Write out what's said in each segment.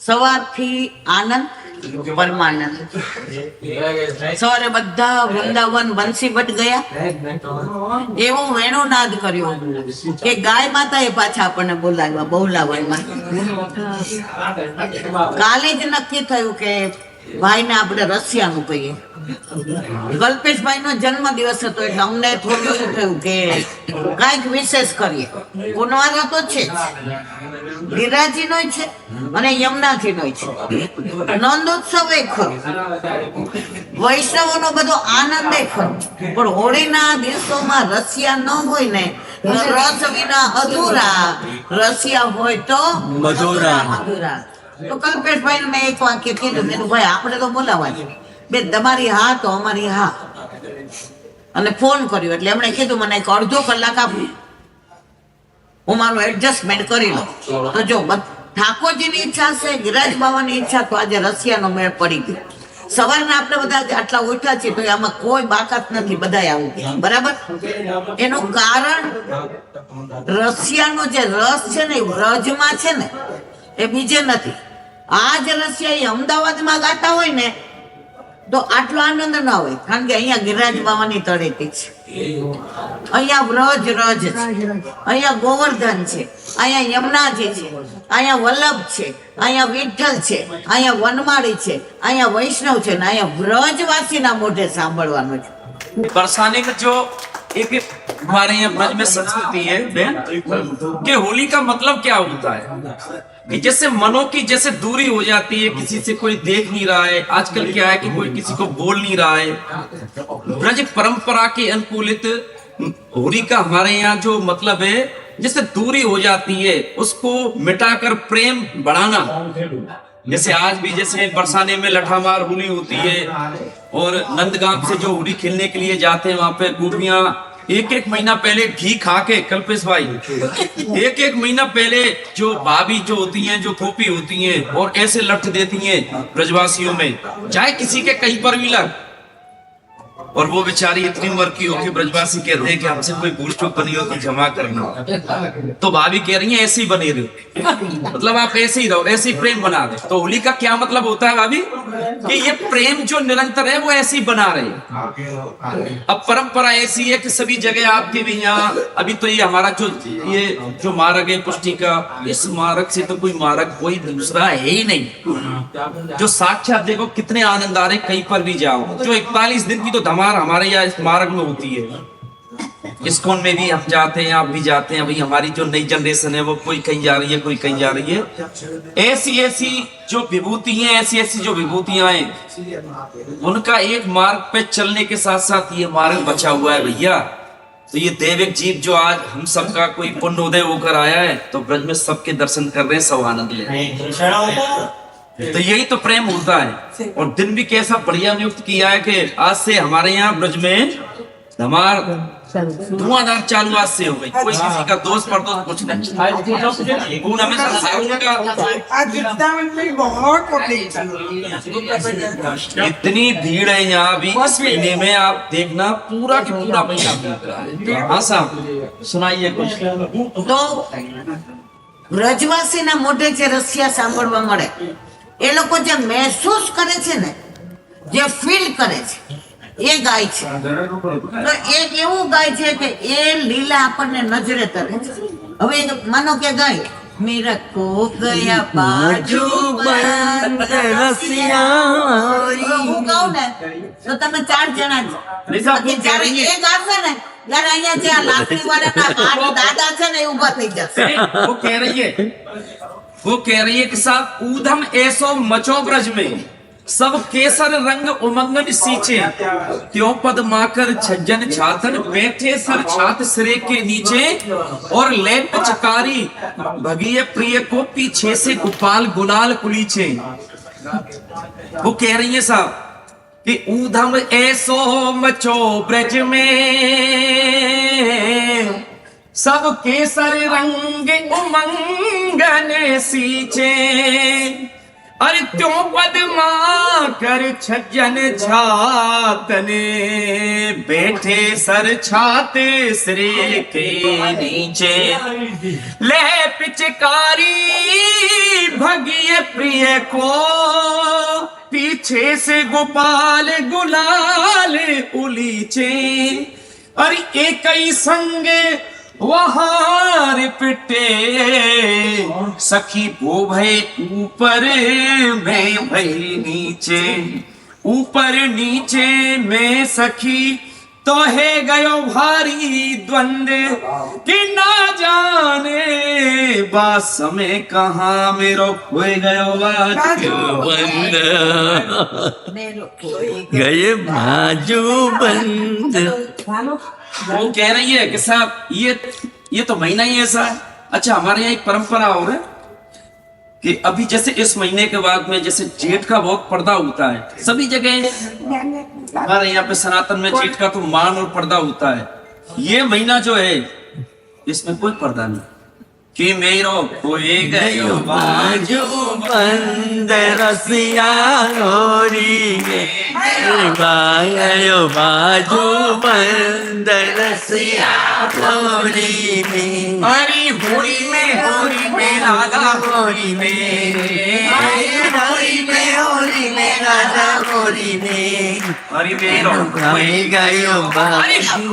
સવારથી આનંદ પરમાનંદ. સવારે બધા વૃંદાવન બંસી ભટ્ટ ગયા, એવો વેણુનાદ કર્યો કે ગાય માતાએ પાછા આપણને બોલાવ્યા બોલાવવામાં. કાલે જ નક્કી થયું કે ભાઈને આપણે રશિયાનું કહીએ. કલ્પેશભાઈ નો જન્મ દિવસ હતો એટલે અમને થોડું એવું થયું કે કઈક વિશેષ કરીએ. પુનવારો તો છે જ, ગિરાજી નો છે અને યમુનાજી નો છે, નંદોત્સવ એ ખરો, વૈષ્ણવો નો બધો આનંદ એ ખરો, પણ હોળીના દિવસોમાં રસિયા ન હોય ને, રસ વિના અધૂરા, રસિયા હોય તો મધુરા. તો કલ્પેશભાઈ મેં એક વાક્ય કીધું, મેં ભાઈ આપણે તો બોલાવા છે બે, તમારી હા તો અમારી હા. અને ફોન કર્યો એટલે એમણે કીધું મને એક અડધો કલાક આપો, હું મારું એડજસ્ટમેન્ટ કરી લઉં. તો જો ઠાકોરજીની ઈચ્છા છે, ગિરાજ બાવાની ઈચ્છા, તો આજે રશિયાનો મેળ પડી ગયો. સવારના આપણે બધા આટલા ઉઠ્યા છીએ તો આમાં કોઈ બાકાત નથી, બધા આવું બરાબર. એનું કારણ રશિયાનો જે રસ છે ને એ વ્રજમાં છે ને, એ બીજે નથી. આ જ રશિયા એ અમદાવાદમાં ગાતા હોય ને તો આટલો આનંદ ના હોય, કારણ કે અહીંયા ગિરિરાજ બાવાની તળેટી છે, અહીંયા વ્રજ રજ છે, અહીંયા ગોવર્ધન છે, અહીંયા યમુનાજી છે, અહીંયા વલ્લભ છે, અહીંયા વિઠ્ઠલ છે, અહીંયા વનમાળી છે, અહીંયા વૈષ્ણવ છે ને અહીંયા વ્રજવાસીના મોઢે સાંભળવાનું છે. बरसाने में जो एक हमारे यहाँ ब्रज में संस्कृति है बहन कि होली का मतलब क्या होता है कि जैसे मनों की जैसे दूरी हो जाती है, किसी से कोई देख नहीं रहा है. आजकल क्या है कि कोई किसी को बोल नहीं रहा है. ब्रज परंपरा के अनुकूलित होली का हमारे यहाँ जो मतलब है, जैसे दूरी हो जाती है उसको मिटाकर प्रेम बढ़ाना. जैसे आज भी जैसे बरसाने में लठामार होली होती है और नंदगांव से जो होली खेलने के लिए जाते हैं वहां पे गोपियां एक महीना पहले घी खा के, कल्पेश भाई एक महीना पहले जो भाभी जो होती हैं, जो गोपी होती हैं, और ऐसे लठ देती हैं ब्रजवासियों में, चाहे किसी के कहीं पर भी लग. और वो बेचारी इतनी उम्र की होकर ब्रजवासी कहते हैं कि हमसे कोई भूल चूक बनी हो तो क्षमा करना. तो भाभी कह रही है ऐसे ही बने रहो, मतलब आप ऐसे ही रहो, ऐसे ही प्रेम बना दे. तो होली का क्या मतलब होता है भाभी कि ये प्रेम जो निरंतर है वो ऐसे ही बना रहे. अब परंपरा ऐसी है कि सभी जगह आपके भी यहाँ अभी तो ये हमारा ये जो मार्ग है पुष्टि का, इस मार्ग से तो कोई मार्ग कोई दूसरा है ही नहीं. जो साक्षात देखो कितने आनंद आ रहे, कहीं पर भी जाओ. जो 41 दिन की तो धमार हमारे यहाँ इस मार्ग में होती है. इस्कॉन में भी हम जाते हैं, आप भी जाते हैं. भाई हमारी जो नई जनरेशन है वो कोई कहीं जा रही है, कोई कहीं जा रही है. ऐसी ऐसी जो विभूति हैं, ऐसी ऐसी जो विभूतियां हैं, उनका एक मार्ग पे चलने के साथ साथ ये मार्ग बचा हुआ है भैया. तो ये दैविक जीव जो आज हम सबका कोई पुण्योदय होकर आया है, तो ब्रज में सबके दर्शन कर रहे हैं, सब आनंद ले रहे हैं. तो यही तो प्रेम होता है. और दिन भी कैसा बढ़िया नियुक्त किया है कि आज से हमारे यहाँ ब्रज में धमार धुआंधार चालू आज से हो गई. कोई किसी का दोस्त पर दोस्त कुछ नहीं. इतनी भीड़ है यहाँ भी. इस महीने में आप देखना पूरा की पूरा महीना भीड़ रहा है. हाँ साहब सुनाइए कुछ. તો વ્રજવાસીના મોઢે જે રસિયા સાંભળવા મળે, એ લોકો જે મહેસૂસ કરે છે ને, જે ફીલ કરે છે, એ ગાય છે. તો એક એવું ગાય છે કે એ લીલા આપણને નજરે તરે છે. હવે માનો કે ગાય मेरा को गया बाजू बंद रसिया, હું ગાઉં ને તો તમે 4 જણા છો. જ્યારે એ ગાશે ને ત્યારે અહીંયા જે લાકડી વાળાના હાથ દાદા છે ને એ ઊભા થઈ જશે. वो कह रही है कि साहब ऊधम ऐसो मचो ब्रज में, सब केसर रंग उमंगन सींचे, त्यों पद माकर छज्जन छातन, बैठे सर छात सिरे के नीचे, और लेप चकारी भगिय प्रिय को पीछे से गोपाल गुलाल कुलीचे. वो कह रही है साहब कि ऊधम ऐसो मचो ब्रज में, सब केसर रंग उमंगन सींचे, अरे त्यों पदमा कर छजन छातने बैठे सर छाते सिरे के नीचे ले पिचकारी भगिए प्रिय को पीछे से गोपाल गुलाल उलीचे अरे एक ही संगे वहार पिटे सखी वो भय ऊपर मैं भय नीचे ऊपर नीचे मैं सखी तो है गयो भारी द्वंद्व कि ना जाने बात समय कहाँ मेरो खोए गयो बंद गए बाजू बंद। वो कह रही है कि साहब ये तो महीना ही ऐसा है। अच्छा, हमारे यहाँ एक परंपरा और है कि अभी जैसे इस महीने के बाद में जैसे जेठ का बहुत पर्दा होता है सभी जगह, हमारे यहाँ पे सनातन में जेठ का तो मान और पर्दा होता है। ये महीना जो है इसमें कोई पर्दा नहीं कि मेरो कोई गयो बाजू बंद रसिया होरी गयो बाजू बंद रसिया होरी में अरे होरी में राधा होरी में राधा होरी में अरे मेरो गयो बाजू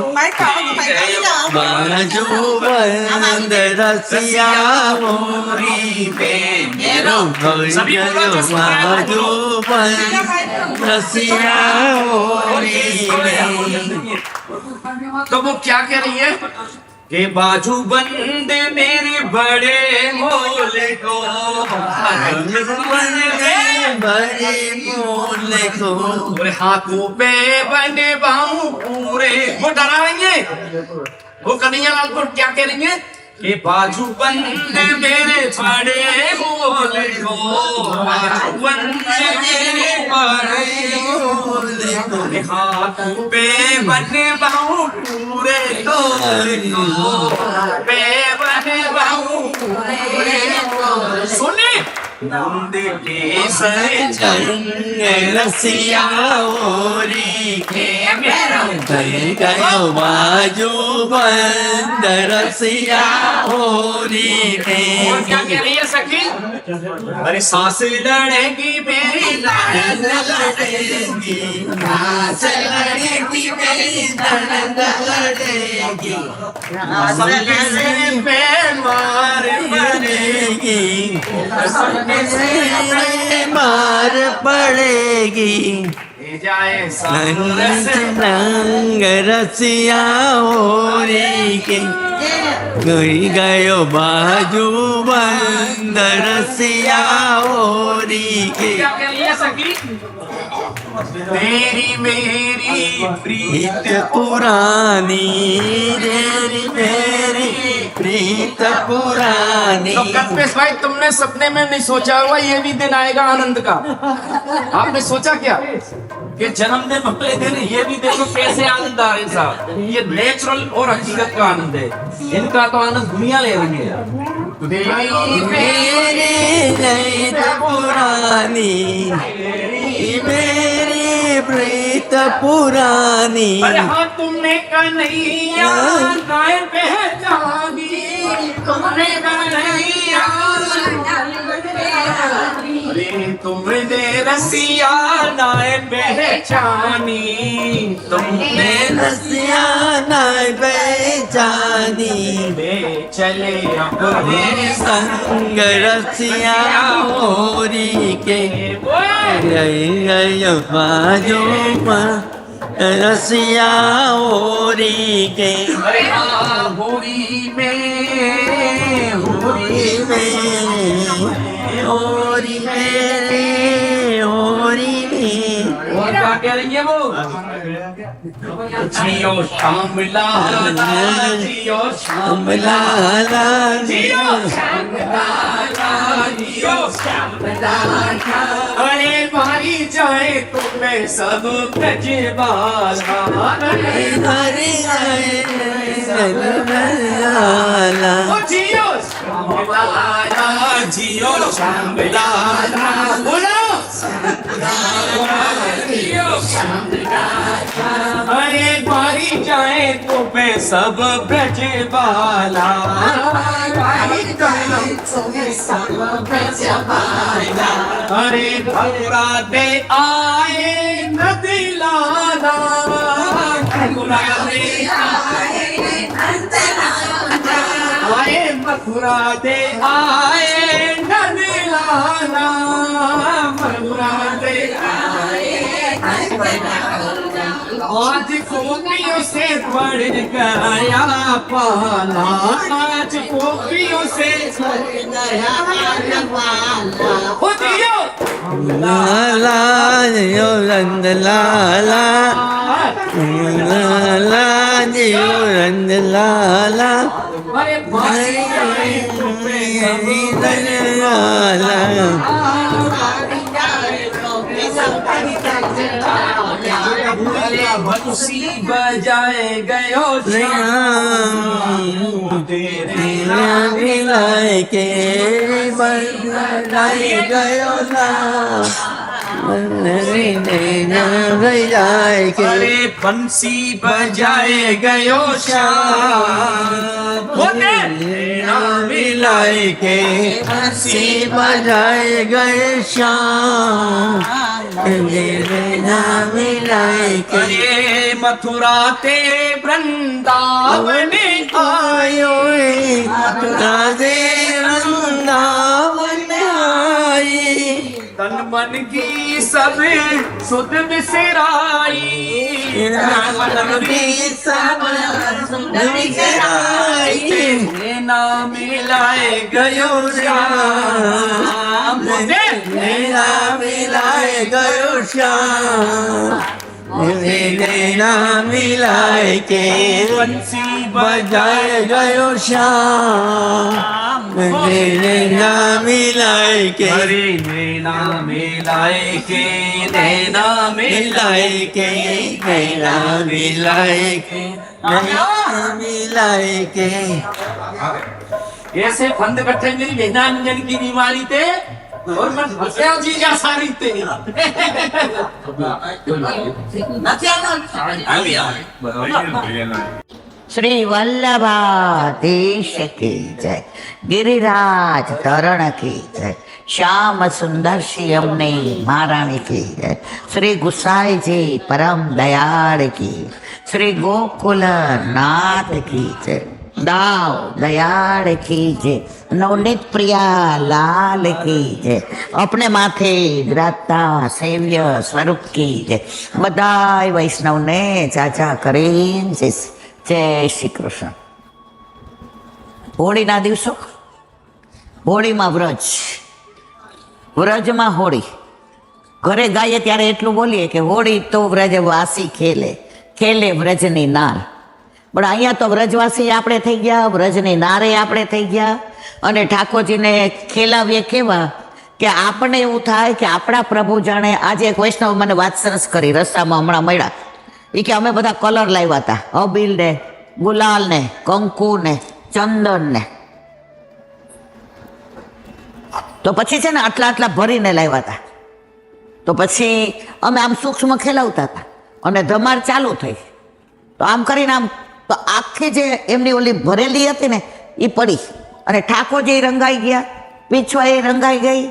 बंद रसिया होरी में गयो बाजू बंद रसिया होरी में। तो वो क्या कह रही है कि बाजू बंद मेरे बड़े मोल को बड़े मोल को और हाथों पे बंदे बाहू पूरे वो डराएंगे। वो कन्हैयालाल को क्या कह रही है कि बाजू बंद मेरे बड़े मोल को बाजू बंद मेरे बड़े मोल को हाथों पे बंदे बाहू पूरे को पे बंदे बाहू पूरे को सुने नंद के सर रसिया होरी के गयो बाजू बंद रसिया होरी में। क्या कह रही है सखी? अरे सांस लड़ेगी मेरी लड़ेगी सांस लड़ेगी मेरी लड़ेगी संग पे मार पड़ेगी मार पड़ेगी जाए रंग रसिया होरी के गयो बाजू बंद रसिया होरी के। क्या कह रही है सखी? तेरी मेरी प्रीत पुरानी तेरी मेरी प्रीत पुरानी। तो कल्पेश भाई, तुमने सपने में नहीं सोचा होगा ये भी दिन आएगा आनंद का? आपने सोचा क्या कि जन्मदिन वाले दिन ये भी देखो कैसे आनंद आ रहे साहब। ये नेचुरल और हकीकत का आनंद है, इनका तो आनंद दुनिया ले रही है। मेरी प्रीत पुरानी मेरी प्रीत पुरानी। अरे हाँ, तुमने कन्हैया नाय पहचानी, तुमने कन्हैया तुमने रसिया नाय पहचानी, तुमने रसिया नाय पहचानी। चले अपने संग रसिया होरी के गयो बाजू रसिया होरी के। होरी में होरी में होरी में। और क्या कह रही है वो? जियो शाम लाला, जियो शाम लाला जियो शाम लाला, जियो शाम लाला। अरे मारी जाए तुम्हें सब गजबाला, हरी लाला जियो श्याम लाला, जियो श्याम लाला। गाई जाए तो पे सब ब्रज बाला, गाई जाए तो पे सब ब्रज बाला। अरे भगुरा दे आए नदी लाला, भगुरा दे आए मथुरा दे आए नदी लाला, मथुरा दे आज गोपियों से बढ़ गया पाला, आज गोपियों से बढ़ गया पाला। हो जियो लाला जियो रंग लाला, लाला जियो रंग लाला, अरे भाई बंसी बजाए गयो मिलाए के बजाए गयो बजाए के अरे बंसी बजाए गयो श्याम, मिलाए के बंसी बजाए गए श्याम, मिलाए के अरे मथुरा ते वृंदावन आयो राधे वृंदावन आई, तन मन की सब सुध बिसराई, मन की सब नाम मिलाए गयो श्याम, मेरा मिलाए गयो श्याम, मेरा मिलाए के बंसी बजाए गयो श्याम, मेरा मिलाए के हरे नैना मिलाए के, नैना मिलाए के मेरा मिलाए के मेरा मिलाए के ऐसे फंद बैठे मेरी नैनांजन की बीमारी थे और मैं हंसया जी जा सारी थे। श्री वल्लभाधीश की जय, गिरिराज तरण की जय, श्याम सुंदर श्री अमने महारानी की जय, श्री गुसाई जी परम दयाल की, श्री गोकुल नाथ की जय, दाव दयाल की जय, नवनीत प्रिया लाल की जय, अपने माथे विराजता सेव्य स्वरूप की जय, बधाई वैष्णव ने चाचा करीन जय શ્રી કૃષ્ણ। હોળીના દિવસો, હોળીમાં વ્રજમાં હોળી, ઘરે ગાઈએ ત્યારે એટલું બોલીએ કે હોળી તો વ્રજવાસી ખેલે, ખેલે વ્રજની નાર, પણ અહીંયા તો વ્રજવાસી આપણે થઈ ગયા, વ્રજની નારે આપણે થઈ ગયા, અને ઠાકોરજીને ખેલાવીએ કેવા કે આપણને એવું થાય કે આપણા પ્રભુ જાણે। આજે એક વૈષ્ણવ મને વાત સરસ કરી, રસ્તામાં હમણાં મળ્યા, એ કે અમે બધા કલર લાવ્યા હતા, અબીલ ને ગુલાલ ને કંકુ ને ચંદન ને, તો પછી છે ને આટલા આટલા ભરીને લાવ્યા હતા, તો પછી અમે આમ સૂક્ષ્મ ખેલાવતા હતા અને ધમાર ચાલુ થઈ, તો આમ કરીને આમ તો આખી જે એમની ઓલી ભરેલી હતી ને એ પડી, અને ઠાકોરજી રંગાઈ ગયા, પીછવા એ રંગાઈ ગઈ,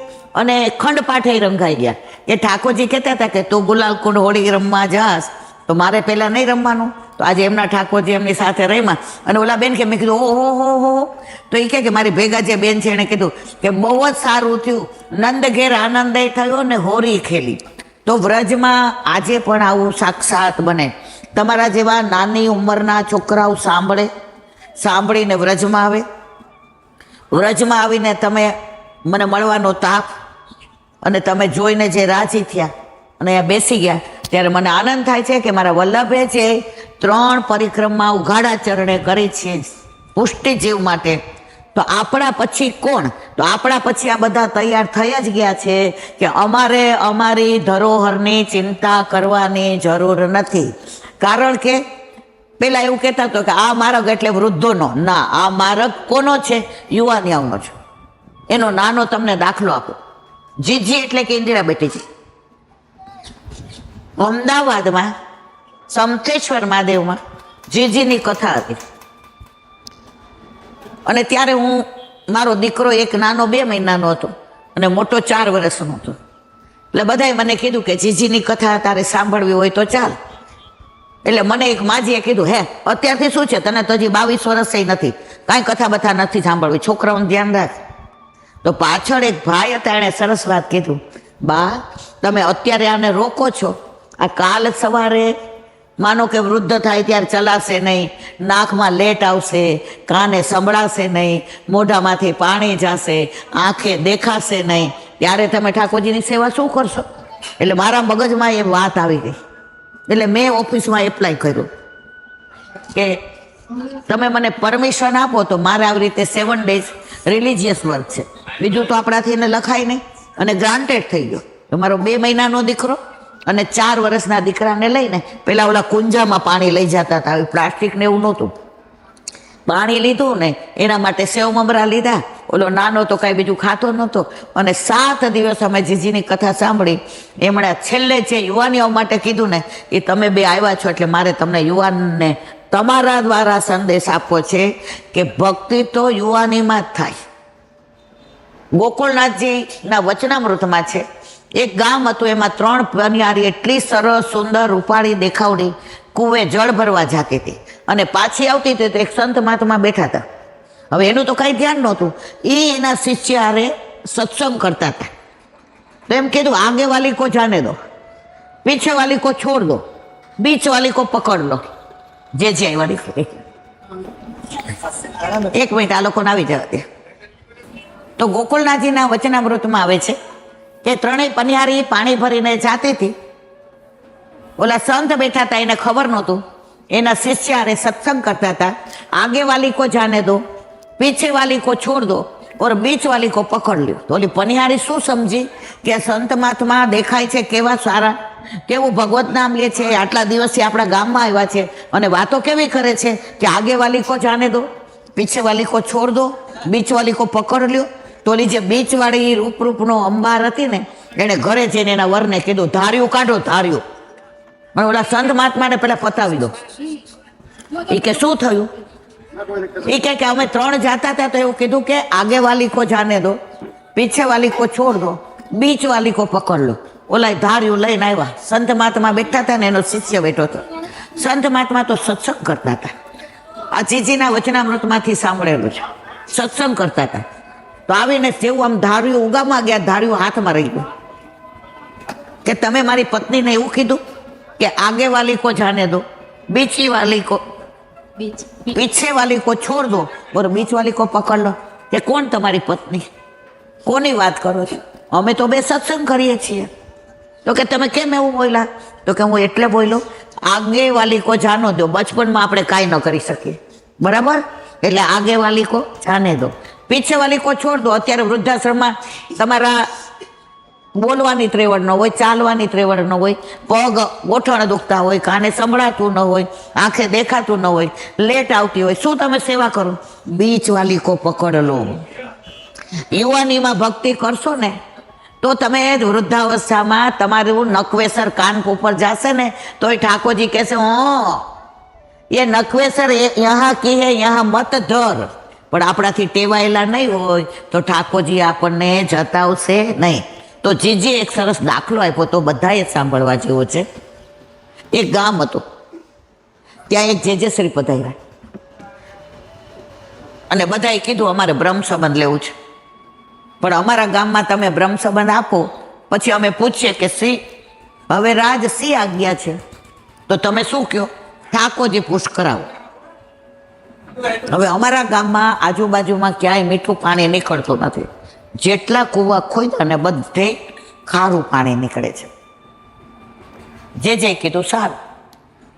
અને ખંડપાઠે રંગાઈ ગયા, કે ઠાકોરજી કહેતા હતા કે તું ગુલાલ કુંડ હોળી રમવા જાસ તો મારે પહેલાં નહીં રમવાનું, તો આજે એમના ઠાકોરજી એમની સાથે રમ્યા, અને ઓલા બેન કે મેં કીધું ઓહો, તો એ કે મારી ભેગા જે બેન છે એણે કીધું કે બહુ જ સારું થયું, નંદ ઘેર આનંદ થયો ને હોળી ખેલી। તો વ્રજમાં આજે પણ આવું સાક્ષાત બને, તમારા જેવા નાની ઉંમરના છોકરાઓ સાંભળીને વ્રજમાં આવે, વ્રજમાં આવીને તમે મને મળવાનો તાપ, અને તમે જોઈને જે રાજી થયા અને અહીંયા બેસી ગયા, ત્યારે મને આનંદ થાય છે કે મારા વલ્લભે જે 3 પરિક્રમા ઉઘાડા ચરણે કરી છે પુષ્ટિ જીવ માટે, તો આપણા પછી કોણ? તો આપણા પછી આ બધા તૈયાર થઈ જ ગયા છે કે અમારે અમારી ધરોહરની ચિંતા કરવાની જરૂર નથી, કારણ કે પેલા એવું કહેતા હતો કે આ માર્ગ એટલે વૃદ્ધોનો, ના, આ માર્ગ કોનો છે? યુવાનિયાઓનો છે। એનો નાનો તમને દાખલો આપો, જીજી એટલે કે ઇન્દિરા બેટીજી, અમદાવાદમાં સમથેશ્વર મહાદેવમાં જીજીની કથા હતી. અને ત્યારે મારો દીકરો એક નાનો 2 મહિનાનો હતો અને મોટો 4 વર્ષનો હતો. એટલે બધાએ મને કીધું કે જીજીની કથા તારે સાંભળવી હોય તો ચાલ. એટલે મને એક માજીએ કીધું, હે અત્યારથી શું છે, તને તો હજી 22 વર્ષ નથી, કાંઈ કથા બથા નથી સાંભળવી, છોકરાઓનું ધ્યાન રાખ. તો પાછળ એક ભાઈ હતા, એણે સરસ વાત કીધું, બા તમે અત્યારે આને રોકો છો, આ કાલ સવારે માનો કે વૃદ્ધ થાય ત્યારે ચલાશે નહીં, નાકમાં લેટ આવશે, કાને સંભળાશે નહીં, મોઢામાંથી પાણી જશે, આંખે દેખાશે નહીં, ત્યારે તમે ઠાકોરજીની સેવા શું કરશો? એટલે મારા મગજમાં એ વાત આવી ગઈ. એટલે મેં ઓફિસમાં એપ્લાય કર્યું કે તમે મને પરમિશન આપો તો મારે આવી રીતે 7 days રિલિજિયસ વર્ક છે, બીજું તો આપણાથી એને લખાય નહીં. અને ગ્રાન્ટેડ થઈ ગયો. તો મારો 2 મહિનાનો દીકરો અને 4 વર્ષના દીકરાને લઈને પેલા ઓલા કુંજામાં પાણી લઈ જતા હતા, પ્લાસ્ટિક ને એવું નહોતું. પાણી લીધું ને એના માટે સેવ મમરા લીધા. ઓલો નાનો તો કાંઈ બીજું ખાતો નહોતો. અને 7 દિવસ અમે જીજીની કથા સાંભળી. એમણે છેલ્લે જે યુવાનીઓ માટે કીધું ને, એ તમે 2 આવ્યા છો એટલે મારે તમને યુવાનને તમારા દ્વારા સંદેશ આપવો છે કે ભક્તિ તો યુવાનીમાં જ થાય. ગોકુળનાથજીના વચનામૃતમાં છે, એક ગામ હતું, એમાં 3 પનિયારી એટલી સરસ સુંદર રૂપાળી દેખાવડી કુવે જળ ભરવા જતી હતી અને પાછી આવતી હતી તો એક સંત મહાત્મા બેઠા હતા. હવે એનું તો કાંઈ ધ્યાન નહોતું. એ એના શિષ્ય હારે સત્સંગ કરતા હતા. તો એમ કીધું, આગે વાલી કો જાને દો, પીછે વાલી કો છોડ દો, બીચ વાલી કો પકડ લો. જે વાલી એક મિનિટ આ લોકોને આવી જવા દે. તો ગોકુળનાથજીના વચનામૃતમાં આવે છે કે 3 પનિયારી પાણી ભરીને જાતી હતી. ઓલા સંત બેઠા હતા, એને ખબર નહોતું. એના શિષ્ય હારે સત્સંગ કરતા હતા. આગે વાલી કો જાને દો, પીછે વાલી કો છોડ દો ઓર બીચ વાલી કો પકડ લ્યો. તો ઓલી પનિહારી શું સમજી કે સંત મહાત્મા દેખાય છે કેવા સારા, કેવું ભગવત નામ લે છે, આટલા દિવસથી આપણા ગામમાં આવ્યા છે અને વાતો કેવી કરે છે કે આગે વાલી કો જાને દો, પીછે વાલી કો છોડ દો, બીચ વાલી કો પકડ લ્યો. તો ઓલી જે બીચવાળી રૂપનો અંબાર હતી ને, એણે ઘરે જઈને એના વરને કીધું, ધાર્યું કાઢો, ધાર્યું. પણ ઓલા સંત મહાત્માને પેલા પતાવી દો. એ કે શું થયું? એ કે અમે 3 જાતા હતા તો એવું કીધું કે આગે વાલી કો જાને દો, પીછે વાલી કો છોડ દો, બીચ વાલી કો પકડ લો. ઓલા ધાર્યું લઈને આવ્યા. સંત મહાત્મા બેઠા હતા ને એનો શિષ્ય બેઠો હતો. સંત મહાત્મા તો સત્સંગ કરતા હતા. આ જીજીના વચનામૃતમાંથી સાંભળેલું છે. સત્સંગ કરતા હતા. તો આવીને જેવું આમ ધાર્યું ઉગામાં ગયા, ધાર્યું હાથમાં રહી ગયું કે તમે મારી પત્નીને એવું કીધું કે આગે વાલી કો જાને દો, બીચી વાલી કો પીછે વાલી કો છોડ દો और बीच वाली को पकड़ लो. કે કોણ તમારી પત્ની? કોની વાત કરો છો? અમે તો 2 સત્સંગ કરીએ છીએ. તો કે તમે કેમ એવું બોલ્યા? તો કે હું એટલે બોલ્યો, આગે વાલી કો જાનો દો. બચપનમાં આપણે કાંઈ ન કરી શકીએ, બરાબર? એટલે આગે વાલી કો જાને દો, પીછે વાલી કો છોડ દો. અત્યારે વૃદ્ધાશ્રમમાં તમારા બોલવાની ત્રેવડ ન હોય, ચાલવાની ત્રેવડ ન હોય, પગ ગોઠણ દુખતા હોય, કાને સંભળાતું ન હોય, આંખે દેખાતું ન હોય, લેટ આવતી હોય, શું તમે સેવા કરો? બીચ વાલી કો પકડ લો. યુવાનીમાં ભક્તિ કરશો ને તો તમે વૃદ્ધાવસ્થામાં તમારું નકવેસર કાન ઉપર જશે ને તો એ ઠાકોરજી કહેશે, એ નકવેસર યહાં કી હે યહાં મત ધર. પણ આપણાથી ટેવાયેલા નહીં હોય તો ઠાકોરજી આપણને જતાવશે નહીં. તો જીજી એક સરસ દાખલો આપ્યો તો બધાએ સાંભળવા જેવો છે. એક ગામ હતું, ત્યાં એક જેજેશ્રી પધાર્યા અને બધાએ કીધું અમારે બ્રહ્મ સંબંધ લેવું છે, પણ અમારા ગામમાં તમે બ્રહ્મ સંબંધ આપો પછી અમે પૂછીએ કે સી હવે રાજ સી આજ્ઞા છે, તો તમે શું કહો? ઠાકોરજી પૂછ કરાવો. હવે અમારા ગામમાં આજુબાજુમાં ક્યાંય મીઠું પાણી નીકળતું નથી. જેટલા કૂવા ખોદ્યા ને બધે ખારું પાણી નીકળે છે. જે કીધું સારું,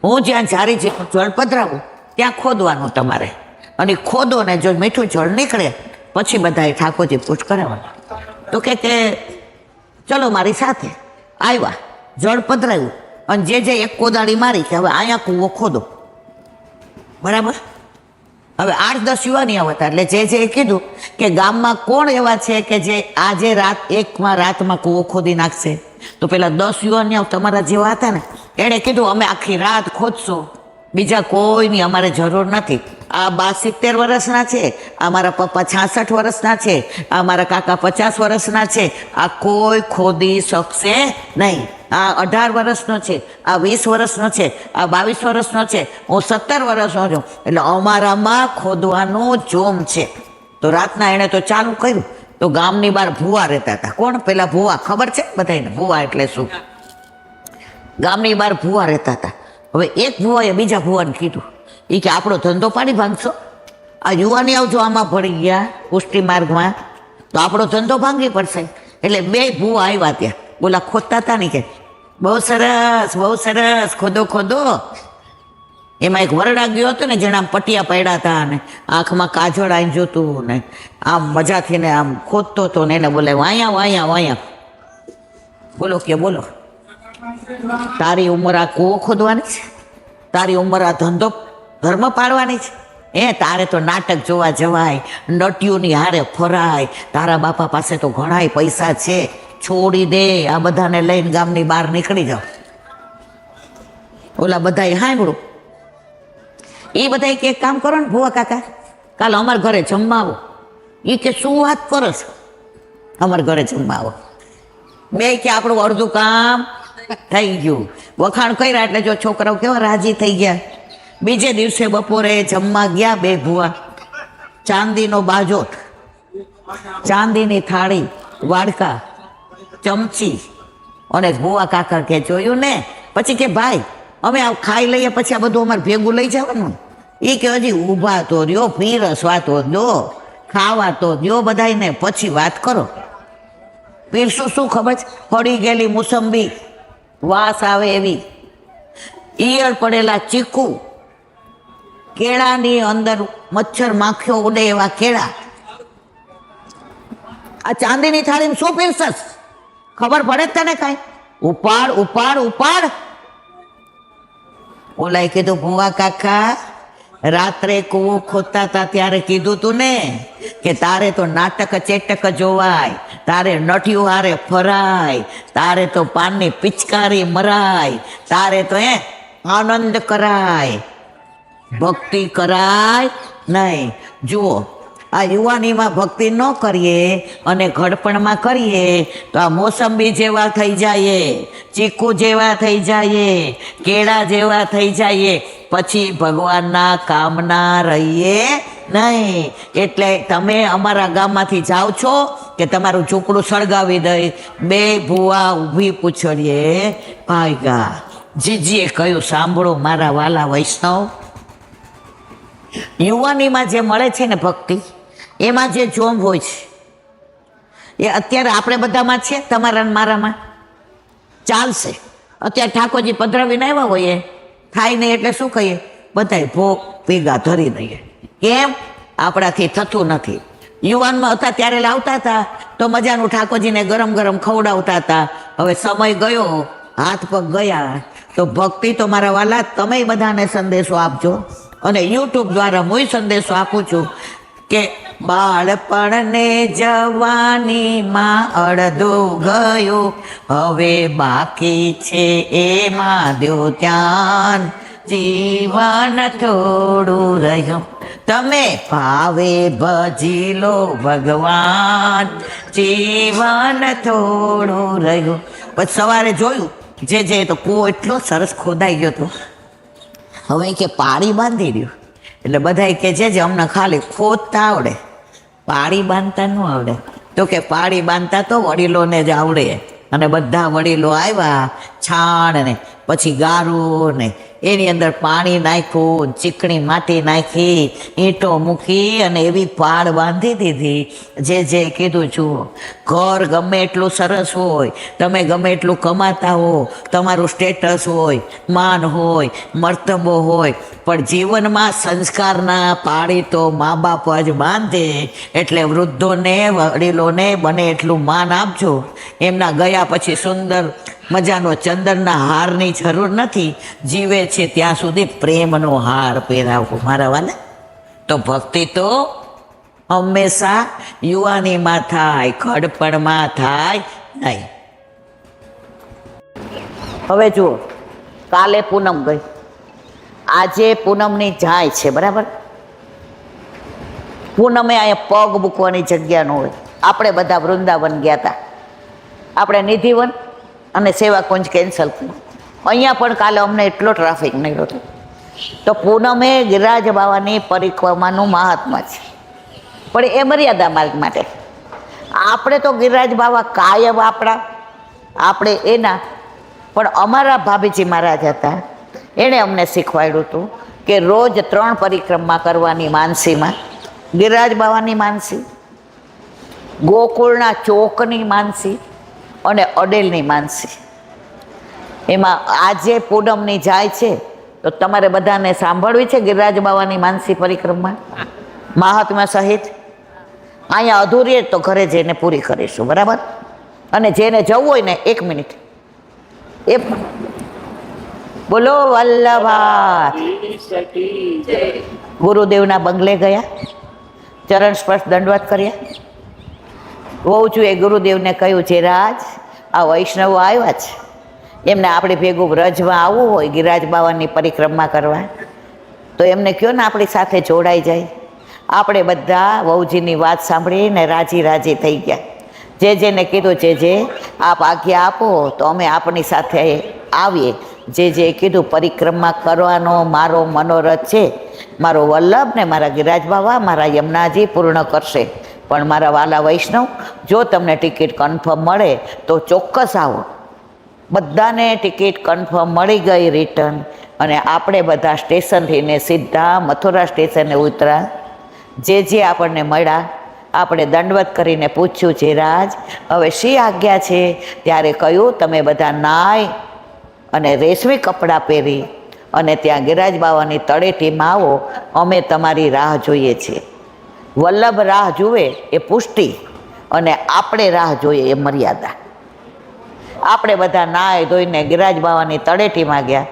હું જ્યાં જારી જળ પધરાવું ત્યાં ખોદવાનું તમારે, અને ખોદો ને જો મીઠું જળ નીકળે પછી બધાએ ઠાકોરજી પૂછ કરાવવાનું. તો કે ચલો મારી સાથે આવ્યા, જળ પધરાવ્યું અને જે એક કોદાળી મારી કે હવે અહીંયા કૂવો ખોદો, બરાબર? હવે 8-10 યુવાનીઓ હતા. એટલે જે કીધું કે ગામમાં કોણ એવા છે કે જે આજે રાતમાં કૂવો ખોદી નાખશે? તો પેલા 10 યુવાનીઓ તમારા જેવા હતા ને, એણે કીધું અમે આખી રાત ખોદશું બીજા કોઈની અમારે જરૂર નથી. આ બા 70 વર્ષના છે, આ મારા પપ્પા 66 વર્ષના છે, આ મારા કાકા 50 વર્ષના છે. આ કોઈ ખોદી શકશે નહીં. આ 18 વર્ષનો છે, આ 20 વર્ષનો છે, આ 22 વર્ષનો છે, હું 17 વર્ષનો છું. એટલે અમારામાં ખોદવાનું જોમ છે. તો રાતના એણે તો ચાલુ કર્યું. તો ગામની બહાર ભૂવા રહેતા હતા. કોણ? પેલા ભૂવા ખબર છે બધાને? ભૂવા એટલે શું? ગામની બહાર ભૂવા રહેતા હતા. હવે એક ભૂવાએ બીજા ભૂવાને કીધું, એ કે આપણો ધંધો પાડી ભાંગશો? આ યુવાની આવજો આમાં ભળી ગયા પુષ્ટિ માર્ગમાં, તો આપણો ધંધો ભાંગી પડશે. એટલે બે ભૂવા આવ્યા ત્યાં. બોલા ખોદતા હતા ને કે બહુ સરસ બહુ સરસ, ખોદો ખોદો. એમાં એક વરડા ગયો હતો ને જેને આમ પટિયા પડ્યા હતા ને આંખમાં કાજળ આવી જોતું ને આમ મજાથી ને આમ ખોદતો હતો ને એને બોલે વાયા વાયા વાયા. બોલો કે બોલો, તારી ઉંમર આ કૂવો ખોદવાની છે? તારી ઉંમર આ ધંધો ધર્મ પાડવાની છે? તારે તો નાટક જોવા જવાય, નટિયુની હારે ફરાય, તારા બાપા પાસે તો ઘણાય પૈસા છે, છોડી દે આ બધાને લઈને ગામની બહાર નીકળી જાઓ. ઓલા બધાએ સાંભળ્યું. એ બધા કે એક કામ કરો ને ભુવા કાકા, કાલે અમારા ઘરે જમવા આવો. એ કે શું વાત કરો છો? અમારા ઘરે જમવા આવો. બે કે આપણું અડધું કામ થઈ ગયું. વખાણ કર્યા એટલે જો છોકરાઓ કેવા રાજી થઈ ગયા. બીજે દિવસે બપોરે જમવા ગયા બે ભુવા. ચાંદીનો બાજોટ, ચાંદીની થાળી, વાડકા, ચમચી. અને ભુવા કાકા કે જોયું ને? પછી કે ભાઈ અમે આ ખાઈ લઈએ પછી આ બધું અમારે ભેગું લઈ જવાનું. એ કે હજી ઊભા તો રહ્યો, પીરસવા તો દો, ખાવા તો દો બધાને, પછી વાત કરો. પીરસું શું ખબર છે? ફળી ગયેલી મોસંબી, વાસ આવે એવી, ઈયળ પડેલા ચીકુ, કેળાની અંદર મચ્છર માખીઓ ઉડે એવા કેળા. આ ચાંદીની થાળીમાં શું પીરસસ? ખબર પડે જ તને કાંઈ? ઉપાડ ઉપાડ ઉપાડ. ઓલાએ કીધું ભુવા કાકા રાત્રે કૂવો ખોદતા હતા ત્યારે કીધું તું ને કે તારે તો નાટક ચેટક જોવાય, તારે નટિયું હારે ફરાય, તારે તો પાનની પિચકારી મરાય, તારે તો આનંદ કરાય, ભક્તિ કરાય નહીં. જુઓ, આ યુવાનીમાં ભક્તિ ન કરીએ અને ઘડપણમાં કરીએ તો આ મોસંબી જેવા થઈ જાય, ચીકુ જેવા થઈ જાય, કેળા જેવા થઈ જાય, પછી ભગવાનના કામના રહીએ નહીં. એટલે તમે અમારા ગામમાંથી જાઓ છો કે તમારું ઝૂંપડું સળગાવી દઈ? બે ભૂવા ઊભી પૂછડીએ ભાગ્યા. જીજીએ કહ્યું, સાંભળો મારા વાલા વૈષ્ણવ, યુવાનીમાં જે મળે છે ને ભક્તિ, એમાં જે જોમ હોય છે એ અત્યારે આપણે બધામાં છે, તમારા ને મારામાં ચાલશે. અત્યારે ઠાકોરજી પધરાવીને આવ્યા હોઈએ, થાય નહીં એટલે શું કહીએ? બધાય ભોગ ભેગા ધરી દઈએ. કેમ? આપણાથી થતું નથી. યુવાનમાં હતા ત્યારે લાવતા હતા તો મજાનું ઠાકોરજીને ગરમ ગરમ ખવડાવતા હતા. હવે સમય ગયો, હાથ પગ ગયા, તો ભક્તિ તો મારા વાલા તમે બધાને સંદેશો આપજો. અને યુટ્યુબ દ્વારા હું સંદેશો આપું છું કે બાળપણને જવાનીમાં અડધું ગયું, હવે બાકી છે એમાં દ્યો ધ્યાન, જીવન થોડું રહ્યું, તમે ભાવે ભજી લો ભગવાન, જીવન થોડું રહ્યું. પછી સવારે જોયું જે તો કૂવો એટલો સરસ ખોદાઈ ગયો હતો. હવે કે પાળી બાંધી રહ્યું. એટલે બધા કે છે અમને ખાલી ખોદતા આવડે, પાળી બાંધતા ન આવડે. તો કે પાળી બાંધતા તો વડીલોને જ આવડે. અને બધા વડીલો આવ્યા, છાણ ને પછી ગારું ને એની અંદર પાણી નાખ્યું, ચીકણી માટી નાખી, ઈંટો મૂકી અને એવી પાળ બાંધી દીધી. જે કીધું છું, ઘર ગમે એટલું સરસ હોય, તમે ગમે એટલું કમાતા હો, તમારું સ્ટેટસ હોય, માન હોય, મર્તબો હોય, પણ જીવનમાં સંસ્કારના પાળી તો મા બાપ જ બાંધે. એટલે વૃદ્ધોને વડીલોને બને એટલું માન આપજો. એમના ગયા પછી સુંદર મજાનો ચંદનના હારની જરૂર નથી. જીવે છે ત્યાં સુધી પ્રેમનો હાર પહેરાવો મારા વાલે. તો ભક્તિ તો હંમેશા યુવાનીમાં થાય, ઘડપણમાં થાય નહીં. હવે જુઓ, કાલે પૂનમ ગઈ, આજે પૂનમની જાય છે, બરાબર? પૂનમે અહીંયા પગ મૂકવાની જગ્યા ન હોય. આપણે બધા વૃંદાવન ગયા હતા, આપણે નિધિવન અને સેવાકુંજ કેન્સલ કર્યું. અહીંયા પણ કાલે અમને એટલો ટ્રાફિક નહીં હતો. તો પૂનમે ગિરિરાજ બાવાની પરિક્રમાનું મહાત્મા છે, પણ એ મર્યાદા માર્ગ માટે. આપણે તો ગિરિરાજ બાવા કાયમ આપણા, આપણે એના. પણ અમારા ભાભીજી મહારાજ હતા, એણે અમને શીખવાડ્યું હતું કે રોજ 3 પરિક્રમા કરવાની માનસીમાં. ગિરિરાજ બાવાની માનસી, ગોકુળના ચોકની માનસી અને અડેલની માનસી. એમાં આજે પૂનમની જાય છે તો તમારે બધાને સાંભળવી છે ગિરિરાજ બાવાની માનસી પરિક્રમા મહાત્મા સહિત. અહીંયા અધૂરી તો ઘરે જઈને પૂરી કરીશું, બરાબર? અને જેને જવું હોય ને 1 મિનિટ એ બોલો વલ્લભા. ગુરુદેવના બંગલે ગયા, ચરણ સ્પર્શ દંડવત કર્યા. વહુચુએ ગુરુદેવને કહ્યું છે, રાજ આ વૈષ્ણવો આવ્યા છે, એમને આપણે ભેગું વ્રજમાં આવવું હોય ગિરિરાજ બાવાની પરિક્રમા કરવા, તો એમને કહો ને આપણી સાથે જોડાઈ જાય. આપણે બધા વહુજીની વાત સાંભળીને રાજી રાજી થઈ ગયા. જેને કીધું જે આપ આજ્ઞા આપો તો અમે આપની સાથે આવીએ. જે કીધું પરિક્રમા કરવાનો મારો મનોરથ છે, મારો વલ્લભ ને મારા ગિરિરાજ બાવા મારા યમુનાજી પૂર્ણ કરશે. પણ મારા વાલા વૈષ્ણવ, જો તમને ટિકિટ કન્ફર્મ મળે તો ચોક્કસ આવો. બધાને ટિકિટ કન્ફર્મ મળી ગઈ રિટર્ન, અને આપણે બધા સ્ટેશનથી ને સીધા મથુરા સ્ટેશને ઉતરા. જે આપણને મળ્યા, આપણે દંડવત કરીને પૂછ્યું છે, રાજ હવે શી આજ્ઞા છે? ત્યારે કહ્યું, તમે બધા નાય અને રેશમી કપડાં પહેરી અને ત્યાં ગિરિરાજ બાવાની તળેટીમાં આવો, અમે તમારી રાહ જોઈએ છીએ. વલ્લભ રાહ જુએ એ પુષ્ટિ, અને આપણે રાહ જોઈએ એ મર્યાદા. આપણે બધા નાય ધોઈને ગિરિરાજ બાવાની તળેટીમાં ગયા.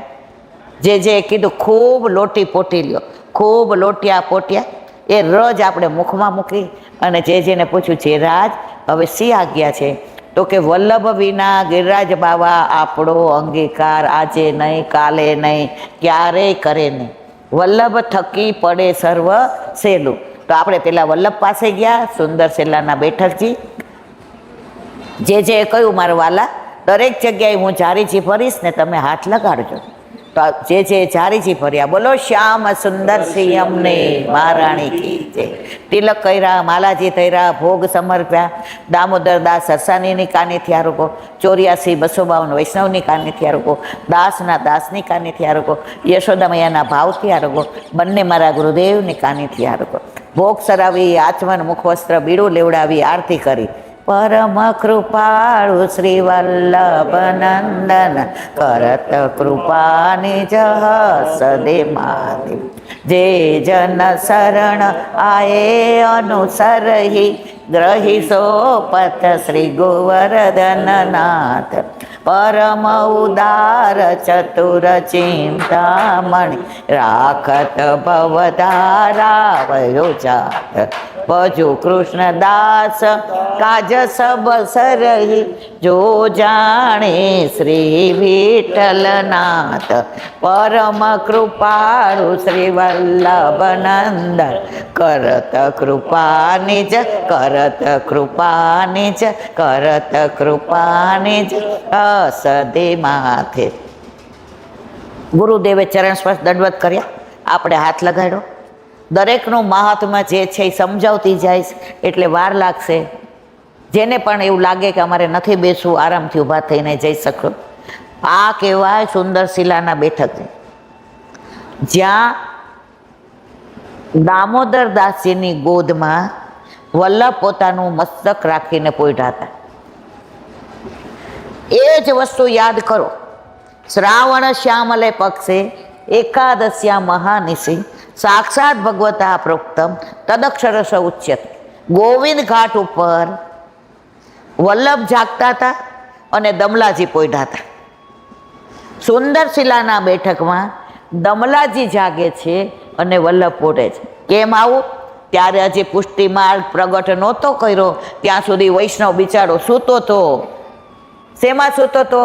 જે કીધું ખૂબ લોટી પોટી લ્યો, ખૂબ લોટિયા પોટ્યા. એ રજ આપણે મુખમાં મૂકી અને જેને પૂછ્યું છે, રાજ હવે શી આજ્ઞા છે? તો કે વલ્લભ વિના ગિરિરાજ બાવા આપણો અંગીકાર આજે નહીં, કાલે નહીં, ક્યારેય કરે નહીં. વલ્લભ થકી પડે સર્વ સહેલું. તો આપણે પેલા વલ્લભ પાસે ગયા, સુંદર સેલાના બેઠકજી. જે કહ્યું, મારા વાલા દરેક જગ્યાએ હું જારીજી ભરીશ ને તમે હાથ લગાડજો. તો જે જારીજી ભર્યા. બોલો શ્યામ સુંદર સિંહ અમને મહારાણી કી જય. તિલક કર્યા, માલાજી થયા, ભોગ સમર્પ્યા. દામોદર દાસ સરસાનીની કાનેથી આરોગો, 84-252 વૈષ્ણવની કાનેથી આરોગો, દાસના દાસની કાનેથી આરોગો, યશોદા મૈયાના ભાવથી આરોગો, બંને મારા ગુરુદેવની કાનેથી આરોગો. ભોગ સરાવી, આચમન મુખવસ્ત્ર બીડું લેવડાવી આરતી કરી. પરમ કૃપાળુ શ્રી વલ્લભ નંદન કરત કૃપાની જહ સદે માતે. જે જન શરણ આયે અનુસરહી ગ્રહી સોપથ શ્રી ગોવર્ધન નાથ. પરમ ઉદાર ચતુર ચિંતામણી રાખત ભવધારા વયો જાત. ભજુ કૃષ્ણદાસ કાજ સબ સરહી જો જાણે શ્રી વિઠ્ઠલનાથ. પરમ કૃપાળુ શ્રી વલ્લભ નંદન કરત કૃપાનિજ, કરત કૃપાનિજ, કરત કૃપાનિજ સદે માથે. ગુરુદેવે ચરણ સ્પર્શ દંડવત કર્યા, આપણે હાથ લગાડ્યો. દરેકનું મહાત્મા જે છે એ સમજાવતી જાય એટલે વાર લાગશે. જેને પણ એવું લાગે કે અમારે નથી બેસવું, આરામથી ઊભા થઈને જઈ શકો. આ કહેવાય સુંદર શિલાના બેઠક, જ્યાં દામોદર દાસજીની ગોદમાં વલ્લભ પોતાનું મસ્તક રાખીને પોઢ્યા હતા. એ જ વસ્તુ યાદ કરો. શ્રાવણ શ્યામલે પક્ષે એકાદશ્યા મહાનિશી સાક્ષાત ભગવતા પ્રોક્તમ તદક્ષરસ ઉચ્યત. ગોવિંદ ઘાટ ઉપર વલ્લભ જાગતા હતા અને દમલાજી પોઢ્યા હતા. સુંદર શિલાના બેઠકમાં દમલાજી જાગે છે અને વલ્લભ પોઢે છે. કેમ આવું? ત્યારે હજી પુષ્ટિ માર્ગ પ્રગટ નહોતો કર્યો, ત્યાં સુધી વૈષ્ણવ બિચારો સૂતો હતો. શેમાં સૂતો હતો?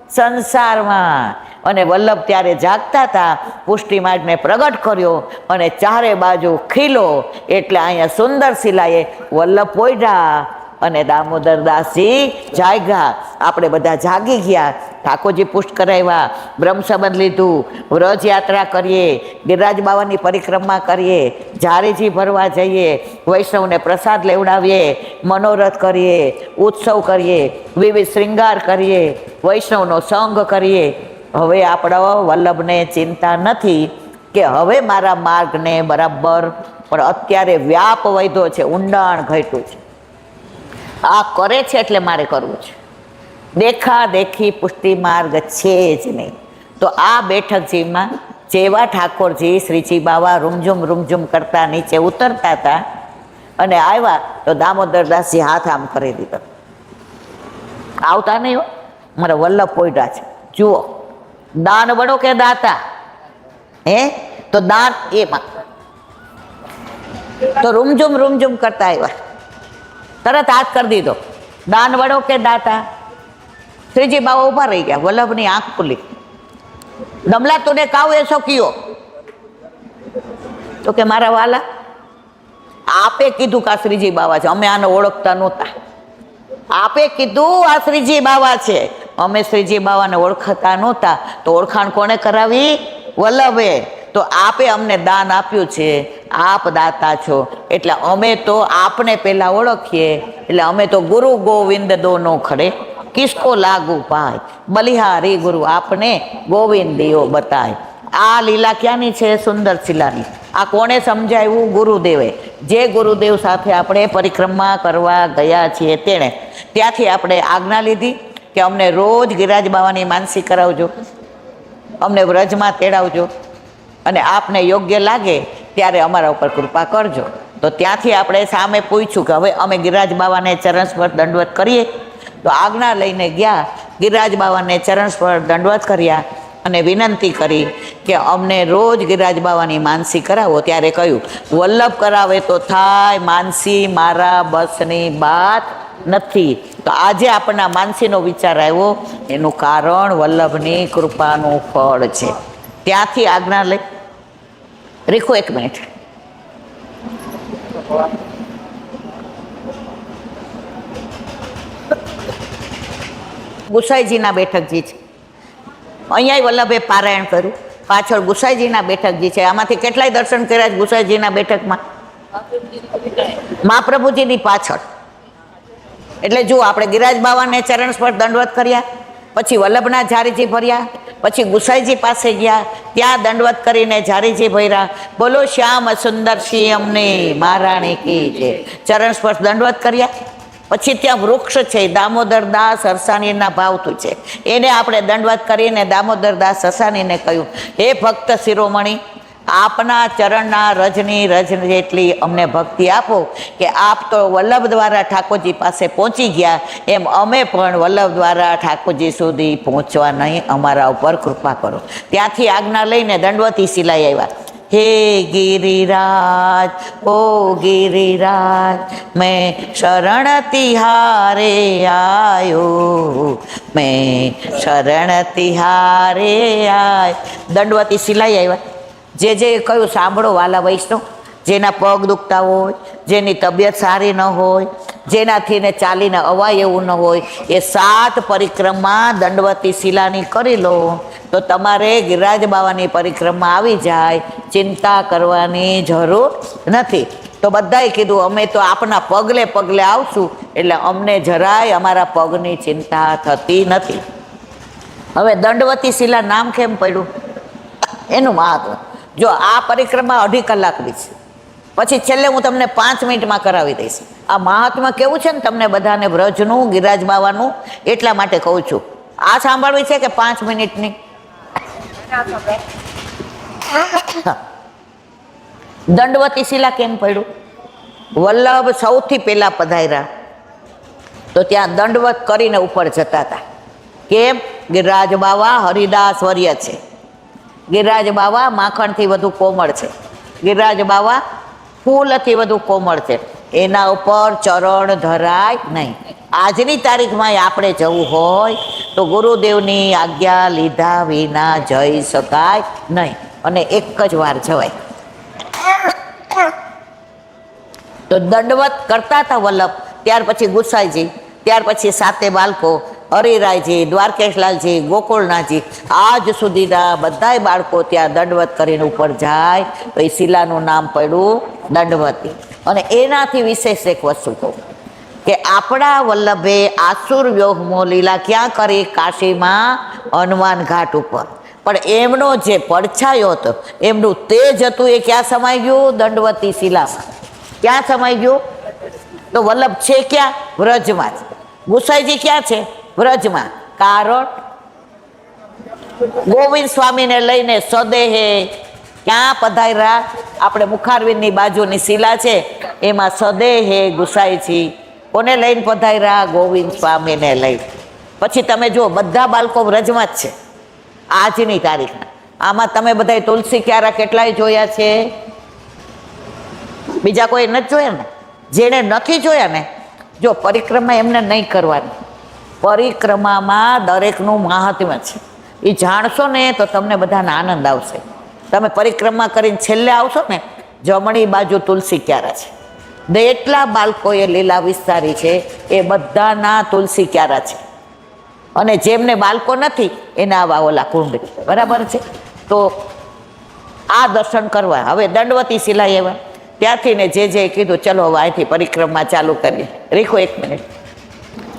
સંસારમાં. અને વલ્લભ ત્યારે જાગતા હતા, પુષ્ટિ માર્ગને પ્રગટ કર્યો અને ચારે બાજુ ખીલો, એટલે અહીંયા સુંદર શિલાએ વલ્લભ પોઈઢા અને દામોદર દાસજી જાગ્યા. આપણે બધા જાગી ગયા, ઠાકોરજી પુષ્ટ કરાવ્યા, બ્રહ્મ સંબંધ લીધું, વ્રજ યાત્રા કરીએ, ગિરિરાજ બાવાની પરિક્રમા કરીએ, ઝારીજી ભરવા જઈએ, વૈષ્ણવને પ્રસાદ લેવડાવીએ, મનોરથ કરીએ, ઉત્સવ કરીએ, વિવિધ શ્રૃંગાર કરીએ, વૈષ્ણવનો સંગ કરીએ. હવે આપણો વલ્લભને ચિંતા નથી કે હવે મારા માર્ગને બરાબર, પણ અત્યારે વ્યાપ વધ્યો છે, ઊંડાણ ઘટ્યું છે. આ કરે છે એટલે મારે કરવું છે. દેખા દેખી પુષ્ટિ માર્ગ છે જ નહીં. તો આ બેઠકજીમાં જેવા ઠાકોરજી શ્રીજી બાવા રૂમઝુમ કરતા નીચે ઉતરતા હતા અને આવ્યા તો દામોદરદાસજી હાથ આમ કરી દીધો. આવતા નહીં હો, મારા વલ્લભ પોઈઢા છે, જુઓ દાન વડો કે દાતા, હે તો દાન એમાં તો રૂમઝુમ કરતા આવ્યા, તરત હાથ કરી દીધો, દાન વડો કે દાતા. શ્રીજી બાવા ઉભા રહી ગયા, વલ્લભની આંખ ખુલી. દમલા તુને કાવ એસો કિયો, તો કે મારા વાલા આપે કીધું કે આ શ્રીજી બાવા છે, અમે આને ઓળખતા નહોતા. આપે કીધું આ શ્રીજી બાવા છે, અમે શ્રીજી બાવાને ઓળખતા નહોતા, તો ઓળખાણ કોણે કરાવી? વલ્લભે. તો આપે અમને દાન આપ્યું છે, આપ દાતા છો, એટલે અમે તો આપને પહેલા ઓળખીએ. એટલે અમે તો ગુરુ ગોવિંદ દોનો ખડે કિસકો લાગુ પાય, બલિહારી ગુરુ આપને ગોવિંદ દિયો બતાય. આ લીલા ક્યાંની છે? સુંદર શિલાની. આ કોણે સમજાવ્યું? ગુરુદેવે. જે ગુરુદેવ સાથે આપણે પરિક્રમા કરવા ગયા છીએ તેણે. ત્યાંથી આપણે આજ્ઞા લીધી કે અમને રોજ ગિરિરાજ બાવાની માનસી કરાવજો, અમને વ્રજમાં તેડાવજો, અને આપને યોગ્ય લાગે ત્યારે અમારા ઉપર કૃપા કરજો. તો ત્યાંથી આપણે સામે પૂછ્યું કે હવે અમે ગિરિરાજ બાવાને ચરણ સ્પર્શ દંડવત કરીએ. તો આજ્ઞા લઈને ગયા, ગિરિરાજ બાવાને ચરણ સ્પર્શ દંડવત કર્યા અને વિનંતી કરી કે અમને રોજ ગિરિરાજ બાવાની માનસી કરાવો. ત્યારે કહ્યું વલ્લભ કરાવે તો થાય, માનસી મારા બસની વાત નથી. તો આજે આપણને માનસીનો વિચાર આવ્યો, એનું કારણ વલ્લભની કૃપાનું ફળ છે. ત્યાંથી આજ્ઞા લઈ રીખો 1 મિનિટ. ગુસાઈજીના બેઠકજી છે, અહીંયા વલ્લભે પારાયણ કર્યું, પાછળ ગુસાઈજીના બેઠકજી છે. આમાંથી કેટલાય દર્શન કર્યા છે ગુસાઈજીના બેઠકમાં? મહાપ્રભુજીની પાછળ. એટલે જુઓ, આપણે ગિરિરાજ બાવાને ચરણ સ્પર્શ દંડવત કર્યા, પછી વલ્લભના ઝારીજી ભર્યા, પછી ગુસાઈજી પાસે ગયા, ત્યાં દંડવત કરીને ઝારીજી ભર્યા. બોલો શ્યામ સુંદર સિંહ અમને મહારાણી કી જય. ચરણ સ્પર્શ દંડવત કર્યા. પછી ત્યાં વૃક્ષ છે, દામોદરદાસ હરસાણીના ભાવતું છે, એને આપણે દંડવત કરીને દામોદરદાસ હરસાણીને કહ્યું, હે ભક્ત શિરોમણી, આપના ચરણના રજની રજ જેટલી અમને ભક્તિ આપો કે આપ તો વલ્લભ દ્વારા ઠાકોરજી પાસે પહોંચી ગયા, એમ અમે પણ વલ્લભ દ્વારા ઠાકોરજી સુધી પહોંચવા નહીં, અમારા ઉપર કૃપા કરો. ત્યાંથી આજ્ઞા લઈને દંડવતી શિલાઈ આવ્યા. હે गिरिराज ओ गिरिराज मैं शरण तिहारे आयो, मैं शरण तिहारे आय. દંડવતી સિલાઈ આવ્યા. જે કહ્યું સાંભળો વાલા વૈષ્ણવ, જેના પગ દુખતા હોય, જેની તબિયત સારી ન હોય, જેનાથી ને ચાલીને અવાય એવું ન હોય, એ 7 પરિક્રમા દંડવતી શિલાની કરી લો તો તમારે ગિરિરાજ બાવાની પરિક્રમા આવી જાય, ચિંતા કરવાની જરૂર નથી. તો બધાએ કીધું અમે તો આપના પગલે પગલે આવશું, એટલે અમને જરાય અમારા પગની ચિંતા થતી નથી. હવે દંડવતી શિલા નામ કેમ પડ્યું? એનું મહત્વ જો, આ પરિક્રમા 2.5 કલાકની છે, પછી છેલ્લે હું તમને 5 મિનિટમાં કરાવી દઈશ. આ મહાત્મા કેવું છે ને તમને બધાને વ્રજનું, ગિરિરાજ બાવાનું, એટલા માટે કહું છું. આ સાંભળવી છે કે 5 મિનિટની? દંડવતી શિલા કેમ પડ્યું? વલ્લભ સૌથી પહેલા પધાર્યા તો ત્યાં દંડવત કરીને ઉપર જતા હતા. કેમ? ગિરિરાજ બાવા હરિદાસ વર્ય છે, ગિરિરાજ બાવા માખણથી વધુ કોમળ છે, ગિરિરાજ બાવા ફૂલથી વધુ કોમળ છે, એના ઉપર ચરણ ધરાય નહીં. આજની તારીખમાં આપણે જવું હોય તો ગુરુદેવની આજ્ઞા લીધા વિના જઈ શકાય નહીં, અને એક જ વાર જવાય. તો દંડવત કરતા હતા વલ્લભ, ત્યાર પછી ગુસાઈજી, ત્યાર પછી સાતે બાળકો, હરિરાયજી, દ્વારકેશલાલજી, ગોકુળનાથજી, આજ સુધીના બધાય બાળકો ત્યાં દંડવત કરીને ઉપર જાય તો એ શિલાનું નામ પડ્યું દંડવતી. અને એનાથી વિશેષ એક વસ્તુ કહું કે આપણા વલ્લભે આસુર વ્યોમો લીલા ક્યાં કરી? કાશીમાં હનુમાન ઘાટ ઉપર. પણ એમનો જે પડછાયો હતો, એમનું તેજ હતું, એ ક્યાં સમાઈ ગયું? દંડવતી શિલામાં. ક્યાં સમાઈ ગયું? તો વલ્લભ છે ક્યાં? વ્રજમાં જ. ગુસાઈજી ક્યાં છે? વ્રજમાં. કારણ ગોવિંદ સ્વામીને લઈને સદેહે ક્યાં પધાર્યા? આપણે મુખારવિંદની બાજુની શિલા છે એમાં સદેહે ગુસાઈજી કોને લઈને પધાર્યા? ગોવિંદ સ્વામીને લઈ. પછી તમે જુઓ બધા બાળકો વ્રજમાં જ છે આજની તારીખના. આમાં તમે બધા તુલસી ક્યારા કેટલાય જોયા છે? બીજા કોઈ નથી જોયા ને? જેને નથી જોયા ને, જો પરિક્રમા એમને નહીં કરવાની. પરિક્રમામાં દરેકનું મહાત્મ્ય છે. એ જાણશો ને તો તમને બધાને આનંદ આવશે. તમે પરિક્રમા કરીને છેલ્લે આવશો ને, જમણી બાજુ તુલસી ક્યારા છે. જેટલા બાળકોએ લીલા વિસ્તારી છે એ બધાના તુલસી ક્યારા છે. અને જેમને બાળકો નથી એને આવા ઓલા કુંડ, બરાબર છે. તો આ દર્શન કરવા હવે દંડવતી શિલા એવા ત્યાંથી ને જે કીધું ચલો હવે અહીંથી પરિક્રમા ચાલુ કરીએ. રીખો એક મિનિટ.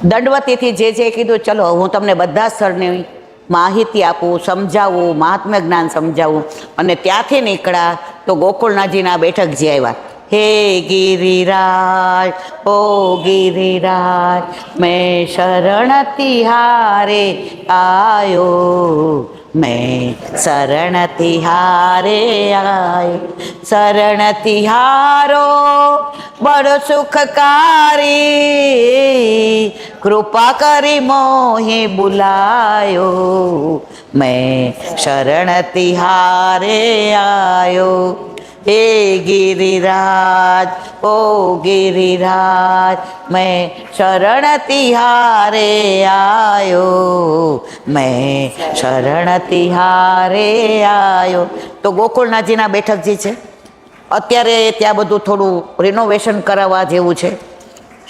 દંડવતીથી જે કીધું ચલો હું તમને બધા સ્થળની માહિતી આપું, સમજાવું, મહાત્મ્ય જ્ઞાન સમજાવું. અને ત્યાંથી નીકળ્યા તો ગોકુળનાથજીના બેઠકજી આવ્યા. હે ગિરિરાજ, ઓ ગિરિરાજ, મેં શરણ તિહારે આયો, મેં શરણ તિહારે આયો. શરણ તિહારો બડો સુખકારી, કૃપા કરી મોહે બુલાયો, મેં શરણ તિહારે આયો. હે ગિરિરાજ, ઓ ગિરિરાજ, મેં શરણ તિહારે આયો, મેં શરણ તિહારે આયો. તો ગોકુળનાથજીના બેઠકજી છે. અત્યારે ત્યાં બધું થોડું રિનોવેશન કરાવવા જેવું છે.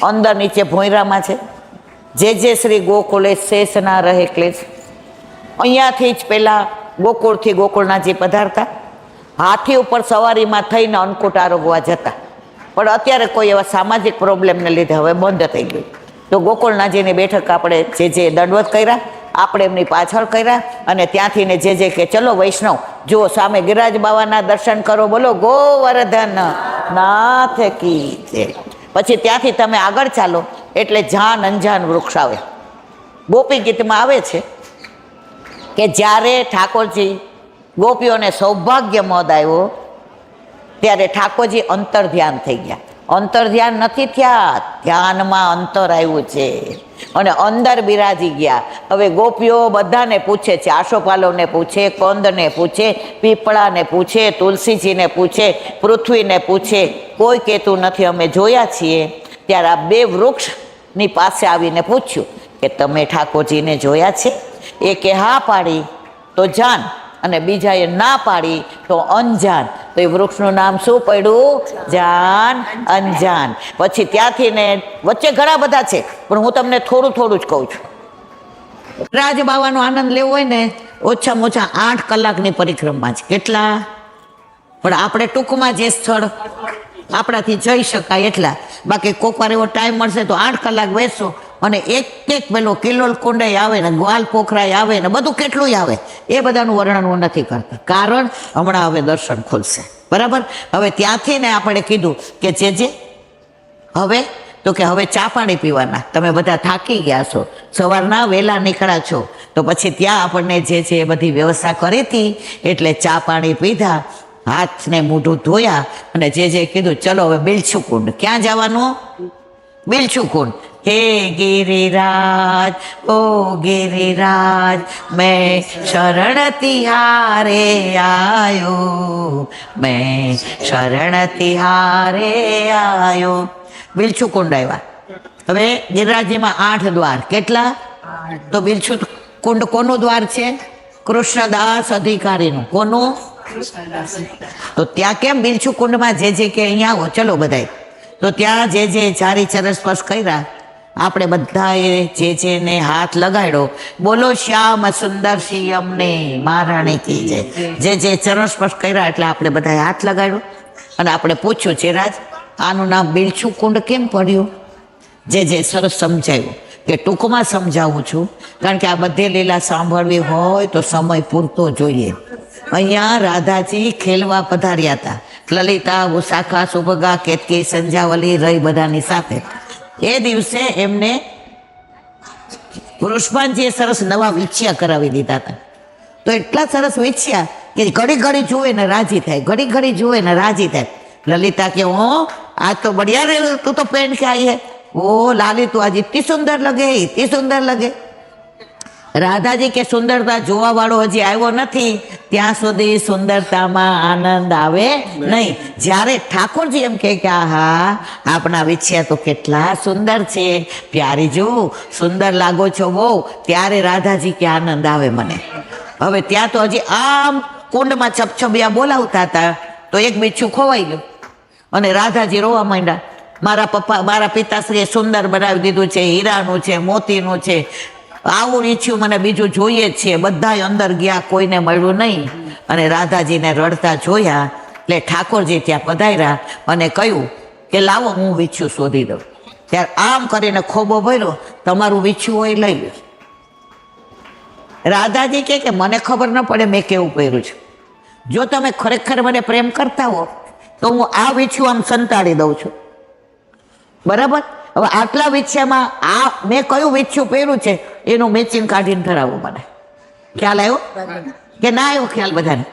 અંદર નીચે ભોંયરામાં છે. જે શ્રી ગોકુળે શેષ ના રહે ક્લેશ. અહીંયાથી જ પહેલાં ગોકુળથી ગોકુળનાથજી પધારતા, હાથી ઉપર સવારીમાં થઈને અન્નકૂટ આરોગવા જતા. પણ અત્યારે કોઈ એવા સામાજિક પ્રોબ્લેમને લીધે હવે બંધ થઈ ગયું. તો ગોકુળનાથજીની બેઠક આપણે જે દંડવત કર્યા, આપણે એમની પાછળ કર્યા. અને ત્યાંથી ને જે કે ચલો વૈષ્ણવ જુઓ સામે ગિરિરાજ બાવાના દર્શન કરો, બોલો ગોવર્ધન નાથ કી જય. પછી ત્યાંથી તમે આગળ ચાલો એટલે જાન અંજાન વૃક્ષ આવે. ગોપી ગીતમાં આવે છે કે જ્યારે ઠાકોરજી ગોપીઓને સૌભાગ્ય મોદ આવ્યો ત્યારે ઠાકોરજી અંતર ધ્યાન થઈ ગયા. અંતર ધ્યાન નથી થયા, ધ્યાનમાં અંતર આવ્યું છે અને અંદર બિરાજી ગયા. હવે ગોપીઓ બધાને પૂછે છે, આશોપાલોને પૂછે, કંદને પૂછે, પીપળાને પૂછે, તુલસીજીને પૂછે, પૃથ્વીને પૂછે, કોઈ કહેતું નથી અમે જોયા છીએ. ત્યારે આ બે વૃક્ષની પાસે આવીને પૂછ્યું કે તમે ઠાકોરજીને જોયા છે? એ કે હા પાડી તો જાન, અને બીજાએ ના પાડી તો અંજાન. તો એ વૃક્ષનું નામ શું પડ્યું? જાન અંજાન. પછી ત્યાંથી ને વચ્ચે ઘણા બધા છે પણ હું તમને થોડું જ કહું છું. રાજબાવાનો આનંદ લેવો હોય ને ઓછામાં ઓછા 8 કલાકની પરિક્રમા છે. કેટલા? પણ આપણે ટૂંકમાં જે સ્થળ આપણાથી જઈ શકાય એટલા. બાકી કોક વાર એવો ટાઈમ મળશે તો 8 કલાક બેસો અને એક પેલો કિલ્લોલ કુંડાઈ આવે ને ગ્વાલ પોખરાય આવે ને બધું કેટલું આવે એ બધાનું વર્ણન હું નથી કરતા. કારણ હમણાં હવે દર્શન ખુલશે, બરાબર. હવે ત્યાંથી ને આપણે કીધું કે જે હવે તો કે હવે ચા પાણી પીવાના. તમે બધા થાકી ગયા છો, સવારના વહેલા નીકળ્યા છો, તો પછી ત્યાં આપણને જે બધી વ્યવસ્થા કરી હતી એટલે ચા પાણી પીધા, હાથને મોઢું ધોયા અને જે કીધું ચલો હવે બિલછુ કુંડ. ક્યાં જવાનું? બિલછુ કુંડ. હે ગિરિરાજ, ઓ ગિરિરાજ, મેં શરણ તિહારે આયો, મેં શરણ તિહારે આયો. બિલછુ કુંડ આવ્યા. હવે ગિરિરાજજીમાં 8 દ્વાર. કેટલા? તો બિલછુ કુંડ કોનું દ્વાર છે? કૃષ્ણદાસ અધિકારીનું. કોનું? તો ત્યાં કેમ બિલછુ કુંડમાં જે કે અહીંયા આવો ચલો બધાય, તો ત્યાં જે ચારી ચરણ સ્પર્શ કર્યા, આપણે બધાએ ને હાથ લગાડ્યો. બોલો શ્યામ સુંદર શ્રી અમને મહારાણી કી જય. જે ચરણ સ્પર્શ કર્યા એટલે આપણે બધાએ હાથ લગાડ્યો અને આપણે પૂછ્યું છે રાજ આનું નામ બિલછુ કુંડ કેમ પડ્યું? જે સરસ સમજાયું કે ટૂંકમાં સમજાવું છું, કારણ કે આ બધી લીલા સાંભળવી હોય તો સમય પૂરતો જોઈએ. અહીંયા રાધાજી ખેલવા પધાર્યા હતા. લલિતા, ઉષાખા, સુભગા, કેતકી, સંજાવલી રહી બધાની સાથે. એ દિવસે એમને વૃષભાનજીએ સરસ નવા વીછ્યા કરાવી દીધા હતા. તો એટલા સરસ વીછ્યા કે ઘડી ઘડી જુએ ને રાજી થાય, ઘડી ઘડી જુએ ને રાજી થાય. લલિતા કે ઓ आज तो बढ़िया रे, तू तो पहन के आई है. ओ लाली तू आज इतनी सुंदर लगे, इतनी सुंदर लगे. રાધાજી કે સુંદરતા જોવા વાળો હજી આવ્યો નથી ત્યાં સુધી સુંદરતામાં આનંદ આવે નહીં. જ્યારે ઠાકોરજી એમ કે આહા આપણા વિછ્યા તો કેટલા સુંદર છે, પ્યારી જો સુંદર લાગો છો બહુ, ત્યારે રાધાજી કે આનંદ આવે મને. હવે ત્યાં તો હજી આમ કુંડમાં છપછબિયા બોલાવતા હતા તો એક બીછું ખોવાઈ ગયું અને રાધાજી રોવા માંડ્યા. મારા પપ્પા, મારા પિતાશ્રીએ સુંદર બનાવી દીધું છે, હીરાનું છે, મોતીનું છે, આવું ઈચ્છ્યું મને બીજું જોઈએ જ છે. બધા અંદર ગયા, કોઈને મળ્યું નહીં અને રાધાજીને રડતા જોયા એટલે ઠાકોરજી ત્યાં પધાર્યા અને કહ્યું કે લાવો હું વીછ્યું શોધી દઉં. ત્યારે આમ કરીને ખોબો ભર્યો, તમારું વીછ્યું હોય લઈ લો. રાધાજી કે મને ખબર ન પડે મેં કેવું પહેર્યું છે, જો તમે ખરેખર મને પ્રેમ કરતા હો તો હું આ વીછ્યું આમ સંતાડી દઉં છું, બરાબર? હવે આટલા વીછ્યામાં આ મેં કયું વીછ્યું પહેર્યું છે એનું મેચિંગ કાઢીને ધરાવો મને. ખ્યાલ આવ્યો કે ના આવ્યો ખ્યાલ બધાને?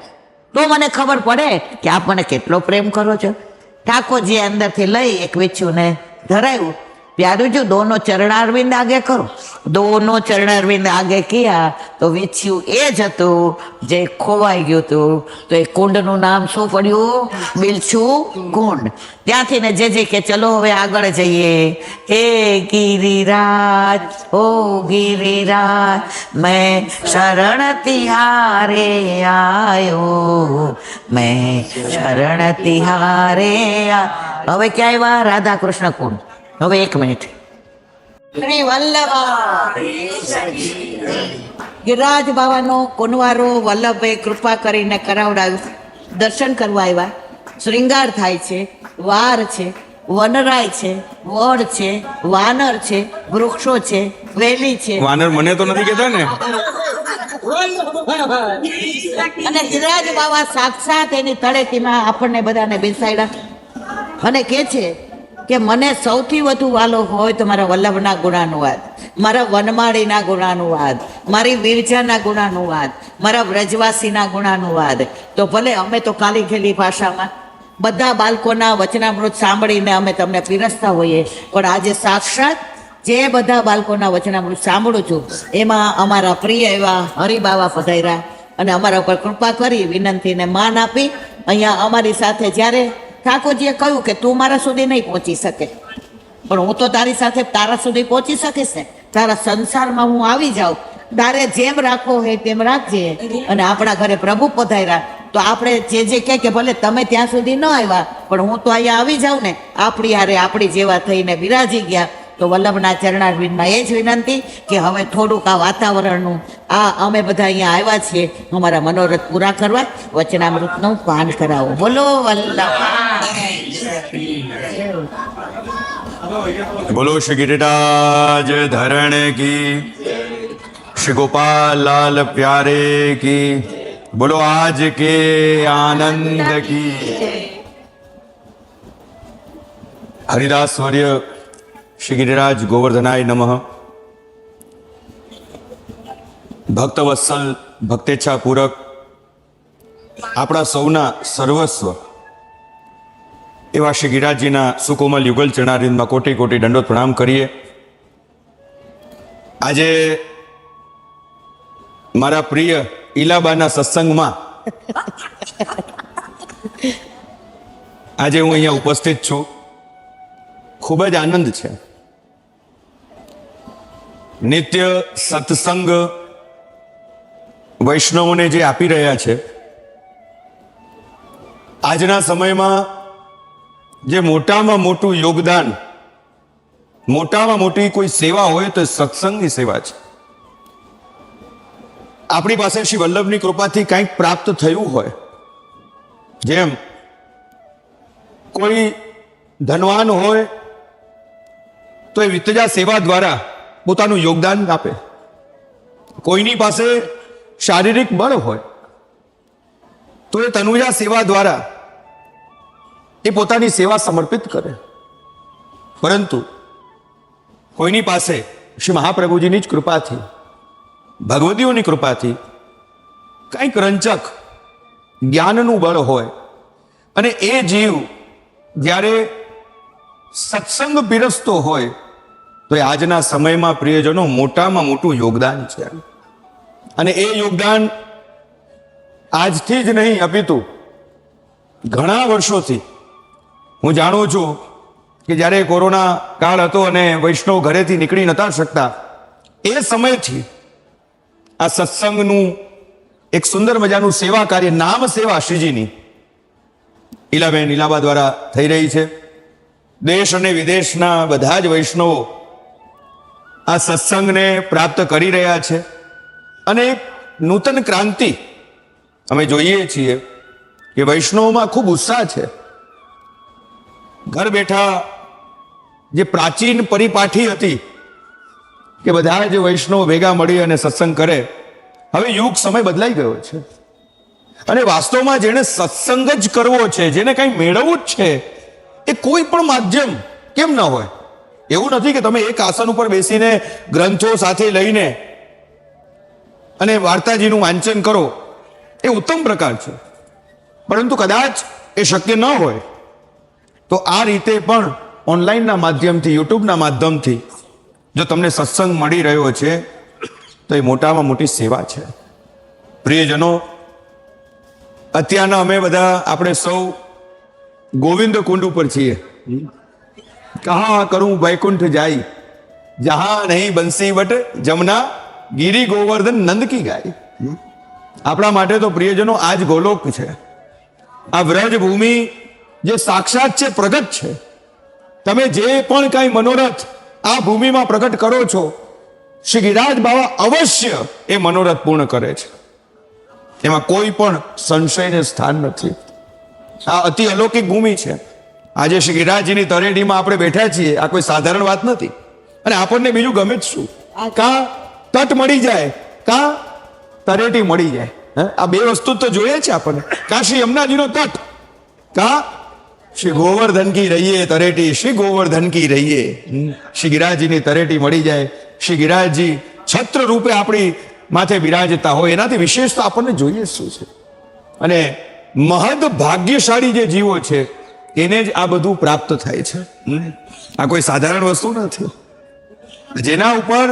તો મને ખબર પડે કે આપ મને કેટલો પ્રેમ કરો છો. ઠાકોરજીએ અંદરથી લઈ એક વીછ્યું ને ધરાવ્યું. प्यारू जो दोनों चरणारविंद आगे करो, दोनों चरणारविंद आगे किया तो वीछ्યું એ જ હતું જે ખોવાઈ ગયું હતું. તો એ કુંડનું નામ શું પડ્યું? બિલછુ કુંડ. ત્યાંથી ને જે કે ચલો હવે આગળ જઈએ. હે ગિરિરાજ, ઓ ગિરિરાજ, મેં શરણ તિહારે આયો, મેં શરણ તિહારે. હવે ક્યાં આવ્યા? રાધા કૃષ્ણ કુંડ. હવે એક મિનિટ. શ્રી વલ્લભ ગિરિરાજ બાવાનો કુંવારો વલ્લભભાઈ કૃપા કરીને કરાવડાવ્યું. દર્શન કરવા આવ્યા. શ્રૃંગાર થાય છે, વાર છે, વનરાય છે, વડ છે, વાનર છે, વૃક્ષો છે, વેલી છે. વાનર મને તો નથી કહેતા ને. અને ગિરિરાજ બાવા સાક્ષાત એની તળેટીમાં આપણને બધાને બેસાડ્યા અને કે છે કે મને સૌથી વધુ વાલો હોય તો મારા વલ્લભના ગુણાનુવાદ, મારા વનમાળીના ગુણાનુવાદ, મારી વિરજાના ગુણાનુવાદ, મારા વ્રજવાસીના ગુણાનુવાદ. તો ભલે અમે તો કાલી ખેલી ભાષામાં બધા બાળકોના વચનામૃત સાંભળીને અમે તમને પીરસતા હોઈએ, પણ આજે સાક્ષાત જે બધા બાળકોના વચનામૃત સાંભળું છું એમાં અમારા પ્રિય એવા હરિબાવા પધાર્યા અને અમારા ઉપર કૃપા કરી વિનંતીને માન આપી અહીંયા અમારી સાથે. જ્યારે ઠાકોરજીએ કહ્યું કે તું મારા સુધી નહીં પહોંચી શકે, પણ હું તો તારી સાથે તારા સુધી પહોંચી શકીશ ને. તારા સંસારમાં હું આવી જાઉં, તારે જેમ રાખવો હોય તેમ રાખજે. અને આપણા ઘરે પ્રભુ પધાર્યા તો આપણે જે કે ભલે તમે ત્યાં સુધી ન આવ્યા પણ હું તો અહીંયા આવી જાઉં ને, આપણી હારે આપણી જેવા થઈને બિરાજી ગયા. તો વલ્લભના ચરણારવિંદમાં એ જ વિનંતી કે હવે થોડુંક આ વાતાવરણનું અમે બધા અહીંયા આવ્યા છીએ અમારા મનોરથ પૂરા કરવા, વચનામૃતનું પાન કરાવો. બોલો વલ્લભ. બોલો શ્રી ગિરિરાજ ધરણ કી, શ્રી ગોપાલ લાલ પ્યારે કી, બોલો આજ કે આનંદ કી. હરિદાસ વર્ય શ્રી ગિરિરાજ ગોવર્ધનાય નમઃ. ભક્તવત્સલ, ભક્તેચ્છા પૂરક, આપણા સૌના સર્વસ્વ એવા શ્રી ગિરિરાજજીના સુકોમલ યુગલ ચરણારવિંદમાં કોટી કોટી દંડોત પ્રણામ કરીએ. આજે મારા પ્રિય ઈલાબાના સત્સંગમાં આજે હું અહીંયા ઉપસ્થિત છું. ખૂબ જ આનંદ છે. નિત્ય સત્સંગ વૈષ્ણવોને જે આપી રહ્યા છે, આજના સમયમાં જે મોટામાં મોટું યોગદાન, મોટામાં મોટી કોઈ સેવા હોય તો સત્સંગની સેવા છે. આપણી પાસે શ્રી વલ્લભની કૃપાથી કંઈક પ્રાપ્ત થયું હોય, જેમ કોઈ ધનવાન હોય તો એ વિતજા સેવા દ્વારા પોતાનું યોગદાન આપે. કોઈની પાસે શારીરિક બળ હોય તો એ તનુજા સેવા દ્વારા એ પોતાની સેવા સમર્પિત કરે. પરંતુ કોઈની પાસે શ્રી મહાપ્રભુજીની જ કૃપાથી, ભગવતીઓની કૃપાથી કંઈક રંચક જ્ઞાનનું બળ હોય અને એ જીવ જ્યારે સત્સંગ પીરસતો હોય તો એ આજના સમયમાં પ્રિયજનો મોટામાં મોટું યોગદાન છે. અને એ યોગદાન આજથી જ નહીં અપિતુ ઘણા વર્ષોથી હું જાણું છું કે જ્યારે કોરોના કાળ હતો અને વૈષ્ણવ ઘરેથી નીકળી નતા શકતા, એ સમયથી આ સત્સંગનું એક સુંદર મજાનું સેવા કાર્ય, નામ સેવા શ્રીજીની ઈલાબેન ઈલાબા દ્વારા થઈ રહી છે. દેશ અને વિદેશના બધા જ વૈષ્ણવો આ સત્સંગને પ્રાપ્ત કરી રહ્યા છે. અને એક નૂતન ક્રાંતિ અમે જોઈએ છીએ કે વૈષ્ણવોમાં ખૂબ ઉત્સાહ છે. ઘર બેઠા જે પ્રાચીન પરિપાઠી હતી કે બધા જ વૈષ્ણવ ભેગા મળી અને સત્સંગ કરે, હવે યુગ સમય બદલાઈ ગયો છે. અને વાસ્તવમાં જેને સત્સંગ જ કરવો છે, જેને કંઈ મેળવવું જ છે, એ કોઈ પણ માધ્યમ કેમ ન હોય. એવું નથી કે તમે એક આસન ઉપર બેસીને ગ્રંથો સાથે લઈને અને વાર્તાજીનું વાંચન કરો, એ ઉત્તમ પ્રકાર છે. પરંતુ કદાચ એ શક્ય ન હોય તો આ રીતે પણ ઓનલાઈનના માધ્યમથી, યુટ્યુબના માધ્યમથી જો તમને સત્સંગ મળી રહ્યો છે તો એ મોટામાં મોટી સેવા છે. પ્રિયજનો, અત્યારના અમે બધા, આપણે સૌ ગોવિંદ કુંડ ઉપર છીએ. કહા કરું વૈકુંઠ જાય, જહાં નહીં બંસી વટ જમના, ગિરી ગોવર્ધન નંદ કી ગાય. આપણા માટે તો પ્રિયજનો આ જ ગોલોક છે. આ વ્રજ ભૂમિ જે સાક્ષાત છે, પ્રગટ છે. તમે જે પણ કાંઈ મનોરથ આ ભૂમિમાં પ્રગટ કરો છો, શ્રી ગિરિરાજ બાવા અવશ્ય એ મનોરથ પૂર્ણ કરે છે. એમાં કોઈ પણ સંશયને સ્થાન નથી. આ અતિ અલૌકિક ભૂમિ છે. આજે શ્રી ગિરિરાજજીની તરેડીમાં આપણે બેઠા છીએ, આ કોઈ સાધારણ વાત નથી. અને આપણને બીજું ગમે જ શું? કાં તટ મળી જાય, કાં તરેટી મળી જાય. આ બે વસ્તુ તો જોઈએ છે આપણને. કાં શ્રી યમુનાજીનો તટ, કાં શ્રી ગોવર્ધન કી રહીએ તરેટી, શ્રી ગોવર્ધન કી રહીએ. શ્રી ગિરિરાજજીની તરેટી મળી જાય, શ્રી ગિરિરાજજી છત્ર રૂપે આપણી માથે બિરાજતા હોય, એનાથી વિશેષ તો આપણને જોઈએ શું છે. અને મહદ ભાગ્યશાળી જે જીવો છે એને જ આ બધું પ્રાપ્ત થાય છે. આ કોઈ સાધારણ વસ્તુ નથી. જેના ઉપર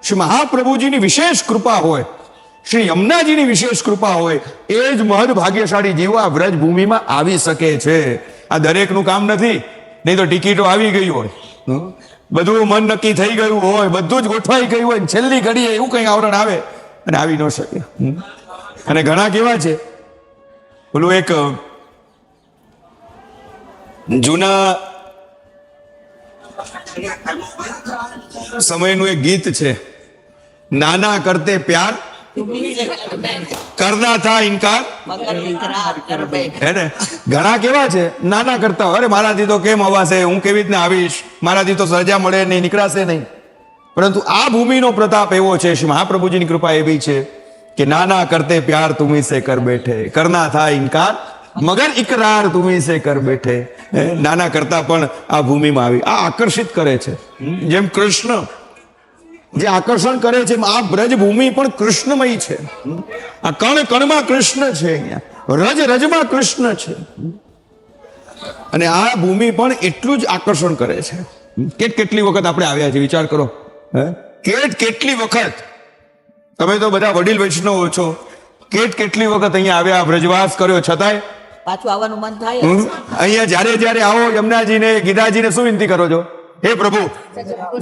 શ્રી મહાપ્રભુજીની વિશેષ કૃપા હોય, શ્રી યમુનાજીની વિશેષ કૃપા હોય, એ જ મહદ ભાગ્યશાળી જીવો આ વ્રજ ભૂમિમાં આવી શકે છે. આ દરેકનું કામ નથી. નહીં તો ટિકિટો આવી ગઈ હોય, બધું મન નક્કી થઈ ગયું હોય, બધું જ ગોઠવાઈ ગયું હોય, છેલ્લી ઘડીએ એવું કંઈ આવરણ આવે અને આવી ન શકે. અને ઘણા કેવા છે, પેલું એક જૂના સમયનું એક ગીત છે, નાના કરતે પ્યાર કરના થા ઇનકાર. હે ને? ઘણા કેવા છે, નાના કરતા હોય, અરે મારાથી તો કેમ અવાશે, હું કેવી રીતના આવીશ, મારાથી તો સજા મળે નહીં, નીકળાશે નહીં. પરંતુ આ ભૂમિનો પ્રતાપ એવો છે, શ્રી મહાપ્રભુજીની કૃપા એવી છે કે નાના કરતે પ્યાર તુમી સે કર બેઠે, કરના થા ઇનકાર મગર ઇકરાર તુમી સે કર બેઠે. નાના કરતા પણ આ ભૂમિમાં આવી આ આકર્ષિત કરે છે. જેમ કૃષ્ણ જે આકર્ષણ કરે છે, આ બ્રજ ભૂમિ પણ કૃષ્ણમય છે. આ કણ કણમાં કૃષ્ણ છે, અહીંયા રજ રજમાં કૃષ્ણ છે. અને આ ભૂમિ પણ એટલું જ આકર્ષણ કરે છે. કેટલી વખત આપણે આવ્યા છીએ, વિચાર કરો. કેટલી વખત તમે તો બધા વડીલ વૈષ્ણવો છો, કેટલી વખત અહીંયા આવ્યા, વ્રજવાસ કર્યો, છતાંય પાછું આવવાનું મન થાય. અહીંયા જ્યારે જ્યારે આવો યમુનાજીને ગિરિરાજજીને શું વિનંતી કરો છો? હે પ્રભુ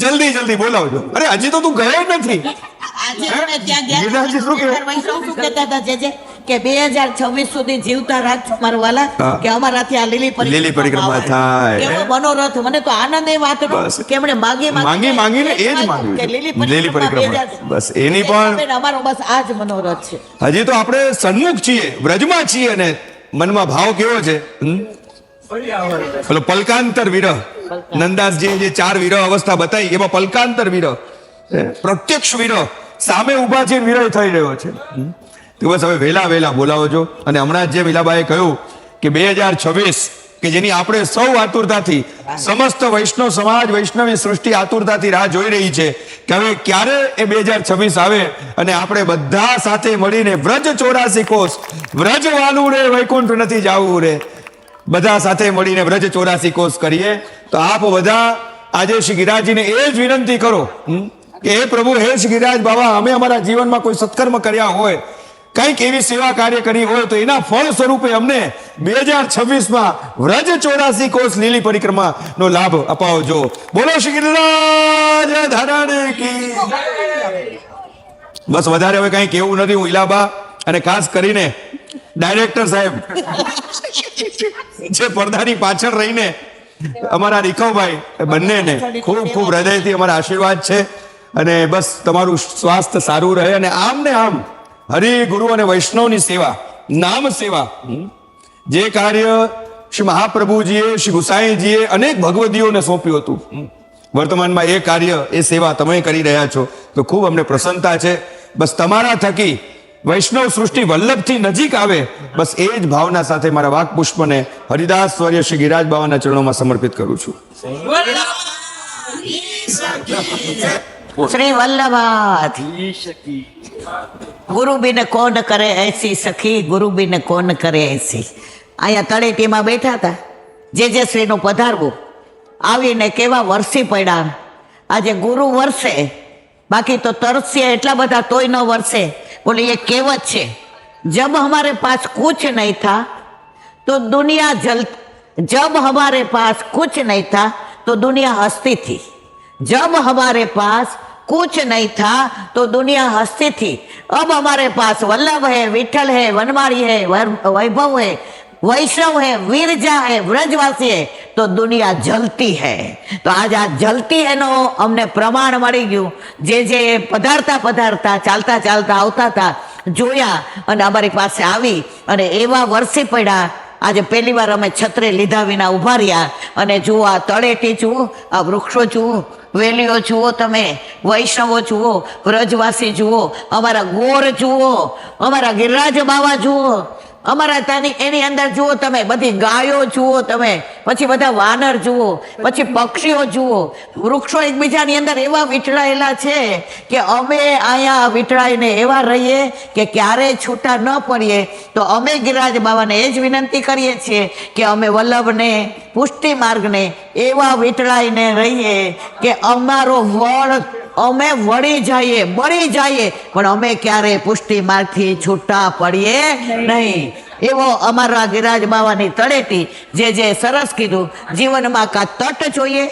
જલ્દી જલ્દી બોલાવજો. અરે હજી તો તું ગયો જ નથી. આજે અમે ત્યાં ગયા ગિરિરાજજી શું કહે? વૈષ્ણવ શું કહેતા હતા જે કે 2026 સુધી જીવતા રાખજો મારા વાલા, હા. કે અમારાથી આ લીલી પરિક્રમા થાય. કેવો મનોરથ. મને તો આનંદ એ વાતનો બસ. કે એમણે માંગીને એ જ માંગ્યું. કે લીલી લીલી પરિક્રમા. બસ એની પણ અમારો બસ આ જ મનોરથ છે. હજી તો આપણે સન્મુખ છીએ, વ્રજમાં છીએ, અને મનમાં ભાવ કેવો છે? પેલો પલકાંતર વિરહ, નંદાસજીએ જે 4 વિરહ અવસ્થા બતાવી એમાં પલકાંતર વિરહ, પ્રત્યક્ષ વિરહ, સામે ઊભા છે વિરહ થઈ રહ્યો છે. તો બસ હવે વહેલા બોલાવો છો. અને હમણાં જે વિલાબાએ કહ્યું કે 2026 કે જેની આપણે સૌ આતુરતાથી, સમસ્ત વૈષ્ણવ સમાજ, વૈષ્ણવી સૃષ્ટિ આતુરતાથી રાહ જોઈ રહી છે કે હવે ક્યારે એ 2026 આવે અને આપણે બધા સાથે મળીને વ્રજ 84 કોષ, વ્રજ વાલું રે વૈકુંઠ નથી જાવું રે, બધા સાથે મળીને વ્રજ 84 કોષ કરીએ. તો આપ બધા આજે શ્રી ગિરિરાજજીને એ જ વિનંતી કરો કે હે પ્રભુ, હે શ્રી ગિરિરાજ બાબા, અમે અમારા જીવનમાં કોઈ સત્કર્મ કર્યા હોય, કંઈક એવી સેવા કાર્ય કરી હોય તો એના ફળ સ્વરૂપે અમને 2026માં વ્રજ 84 કોષ લીલી પરિક્રમા નો લાભ અપાવજો. બોલો શ્રી ગિરિરાજ ધરાણી કી. બસ વધારે હવે કઈ કેવું નથી. હું ઇલાબા અને ખાસ કરીને ડાયરેક્ટર સાહેબ જે પડદાની પાછળ રહીને અમારા રીખવભાઈ બંનેને ખૂબ ખૂબ હૃદયથી અમારા આશીર્વાદ છે. અને બસ તમારું સ્વાસ્થ્ય સારું રહે અને આમ ને આમ હરિ ગુરુ અને વૈષ્ણવની સેવા, નામ સેવા, જે કાર્ય શ્રી મહાપ્રભુજીએ, શ્રી ગુસાઈજીએ અનેક ભગવદીઓને સોંપ્યું હતું, વર્તમાનમાં એ કાર્ય, એ સેવા તમે કરી રહ્યા છો. તો ખૂબ અમને પ્રસન્નતા છે. બસ તમારા થકી વૈષ્ણવ સૃષ્ટિ વલ્લભથી નજીક આવે, બસ એ જ ભાવના સાથે મારા વાક પુષ્પને હરિદાસ સ્વર્ય શ્રી ગિરિરાજ બાવાના ચરણોમાં સમર્પિત કરું છું. શ્રી વલ્લભાત ગુરુ બિન કોણ કરે એસી સખી, ગુરુ બિન કોણ કરે એસી. અહીંયા તળેટીમાં બેઠા હતા, જે શ્રીનું પધારવું આવીને કેવા વરસી પડ્યા. આજે ગુરુ વરસે, બાકી તો તરસ્ય એટલા બધા તોય ન વરસે. બોલે એ કહેવત છે, જબ હમારે પાસ કુછ નહીં થા તો દુનિયા जब हमारे पास कुछ नहीं था तो दुनिया हंसती थी, जब हमारे पास कुछ नहीं था तो दुनिया हंसती थी. अब हमारे पास वल्लभ है, विठल है, वनमाली है, वैभव है, वैष्णव है, वीरजा है, व्रजवासी है, तो दुनिया जलती है. तो आज આ જલતી એનો અમને પ્રમાણ મળી ગયું. જે પધારતા ચાલતા આવતા હતા જોયા અને અમારી પાસે આવી અને એવા વરસી પડ્યા. આજે પહેલી વાર અમે છત્રે લીધા વિના ઉભા રહ્યા અને જુઓ આ તળેટી જુઓ, આ વૃક્ષો જુઓ, વેલીઓ જુઓ, તમે વૈષ્ણવો જુઓ, વ્રજવાસી જુઓ, અમારા ગોર જુઓ, અમારા ગિરિરાજ બાવા જુઓ, અમારા ત્યાંની એની અંદર જુઓ તમે, બધી ગાયો જુઓ તમે, પછી બધા વાનર જુઓ, પછી પક્ષીઓ જુઓ, વૃક્ષો એકબીજાની અંદર એવા વીંટળાયેલા છે કે અમે અહીંયા વીંટળાઈને એવા રહીએ કે ક્યારેય છૂટા ન પડીએ. તો અમે ગિરિરાજ બાવાને એ જ વિનંતી કરીએ છીએ કે અમે વલ્લભને, પુષ્ટિ માર્ગને એવા વીંટળાઈને રહીએ કે અમારો વળ અમે વળી જઈએ, બળી જઈએ, પણ અમે ક્યારેય પુષ્ટિ માર્ગથી છૂટા પડીએ નહીં. એવો અમારા ગિરિરાજ બાવાની તળેટી જે સરસ કીધું, જીવનમાં કાં તટ જોઈએ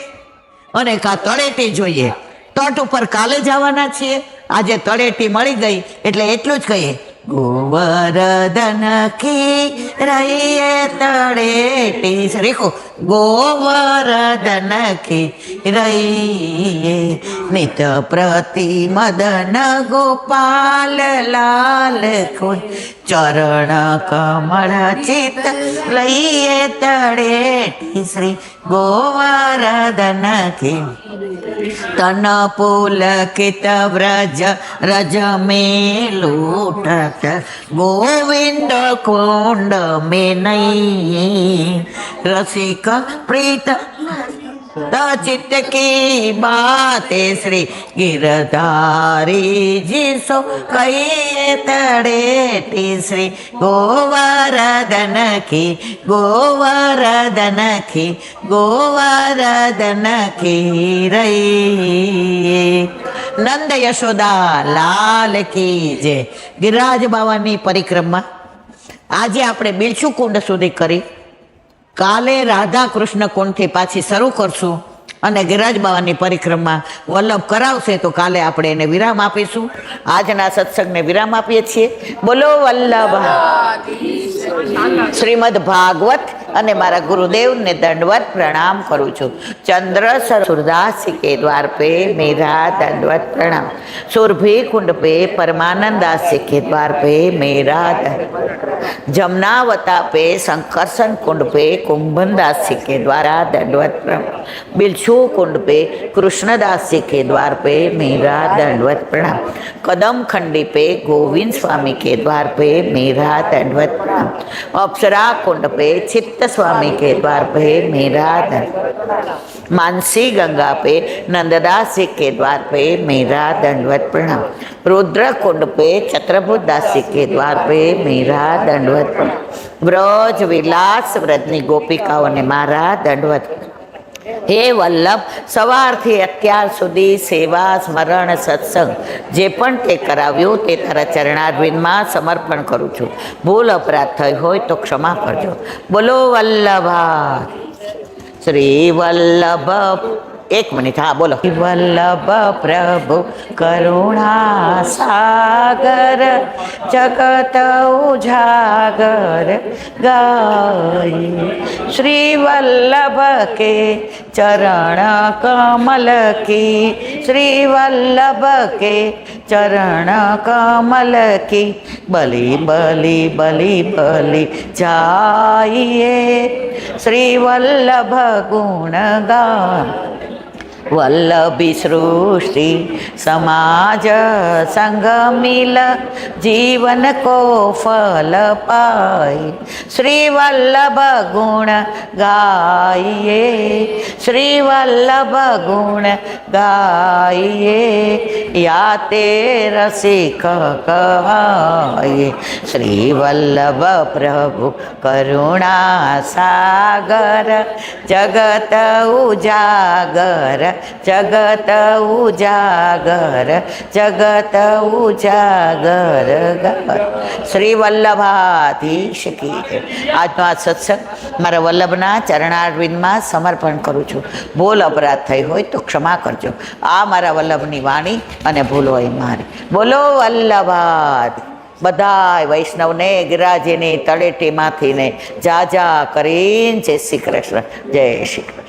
અને કાં તળેટી જોઈએ. તટ ઉપર કાલે જવાના છીએ, આજે તળેટી મળી ગઈ એટલે એટલું જ કહીએ, ગોવર્ધન કી રહીએ તળેટી. રેખો ગોવર્ધન કી રહીએ નિત પ્રતિ મદન ગોપાલ લાલ કોઈ ચરણ કમળ ચિત લઈએ તળેટી શ્રી ગોવર્ધન કી. તન પુલકિત વ્રજ રજ મેલુટ ગોવિંદ કુંડ में नहीं रसिक प्रीत चित्त की बाते श्री गिरधारी जी सो कहिए तड़ेटी श्री गोवर्धन की, गोवर्धन की, गोवर्धन की रही. નંદ યશોદા લાલ કી જય. ગિરિરાજ બાવાની પરિક્રમા આજે આપણે બિલસુ કુંડ સુધી કરી, કાલે રાધા કૃષ્ણ કુંડથી પાછી શરૂ કરશું અને ગિરિરાજ બાવાની પરિક્રમા વલ્લભ કરાવશે તો કાલે આપણે એને વિરામ આપીશું. આજના સત્સંગને વિરામ આપીએ છીએ. બોલો વલ્લભ શ્રીમદ ભાગવત અને મારા ગુરુદેવને દંડવત પ્રણામ કરું છું. ચંદ્ર સુરદાસ કે દ્વાર पे मेरा दंडवत प्रणाम. सुरभि कुंड पे परमानंद दास के द्वार पे मेरा जमुनावता पे संकर्षण कुंड पे कुंभन दास जी के द्वारा दंडवत प्रणाम. बिलछू कुंड पे कृष्णदास जी के द्वार पे मेरा दंडवत प्रणाम. कदम खंडी पे गोविंद स्वामी के द्वार पे मेरा दंडवत प्रणाम. अप्सरा कुंड पे चित्त स्वामी के द्वार पे मेरा दंडवत. मानसी गंगा पे नंददास जी के द्वार पे मेरा दंडवत प्रणाम. रुद्र कुंड पे छत्रभुज दास जी के द्वार पे मेरा दंडवत प्रणाम. ब्रज विलास व्रतनी गोपिकाओं ने मारा दंडवत. હે વલ્લભ, સવારથી અત્યાર સુધી સેવા સ્મરણ સત્સંગ જે પણ તે કરાવ્યું તે તારા ચરણારવિંદમાં સમર્પણ કરું છું. ભૂલ અપરાધ થઈ હોય તો ક્ષમા કરજો. બોલો વલ્લભા શ્રી વલ્લભ. એક મિનિટ, હા બોલો. વલ્લભ પ્રભુ કરુણા સાગર જગત ઉજાગર ગાય. શ્રી વલ્લભ કે ચરણ કમલ કી, શ્રી વલ્લભ કે ચરણ કમલ કી બલી બલી બલી બલી જાઈએ. શ્રી વલ્લભ ગુણ ગા वल्लभी सृष्टि समाज संग मिल जीवन को फल पाए. श्री वल्लभ गुण गाइए, श्री वल्लभ गुण गाइए. या ते रसिक कहाए. श्री वल्लभ प्रभु करुणा सागर जगत उजागर जगत उजागर जगत उजागर गर. શ્રી વલ્લભાધીશ કી જય. આજનો આ સત્સંગ મારા વલ્લભના ચરણારવિંદમાં સમર્પણ કરું છું. ભૂલ અપરાધ થઈ હોય તો ક્ષમા કરજો. આ મારા વલ્લભની વાણી અને ભૂલ હોય મારી. બોલો વલ્લભાધ. બધાય વૈષ્ણવને ગિરાજીની તળેટીમાંથી ને જા કરીને જય શ્રી કૃષ્ણ. જય શ્રી કૃષ્ણ.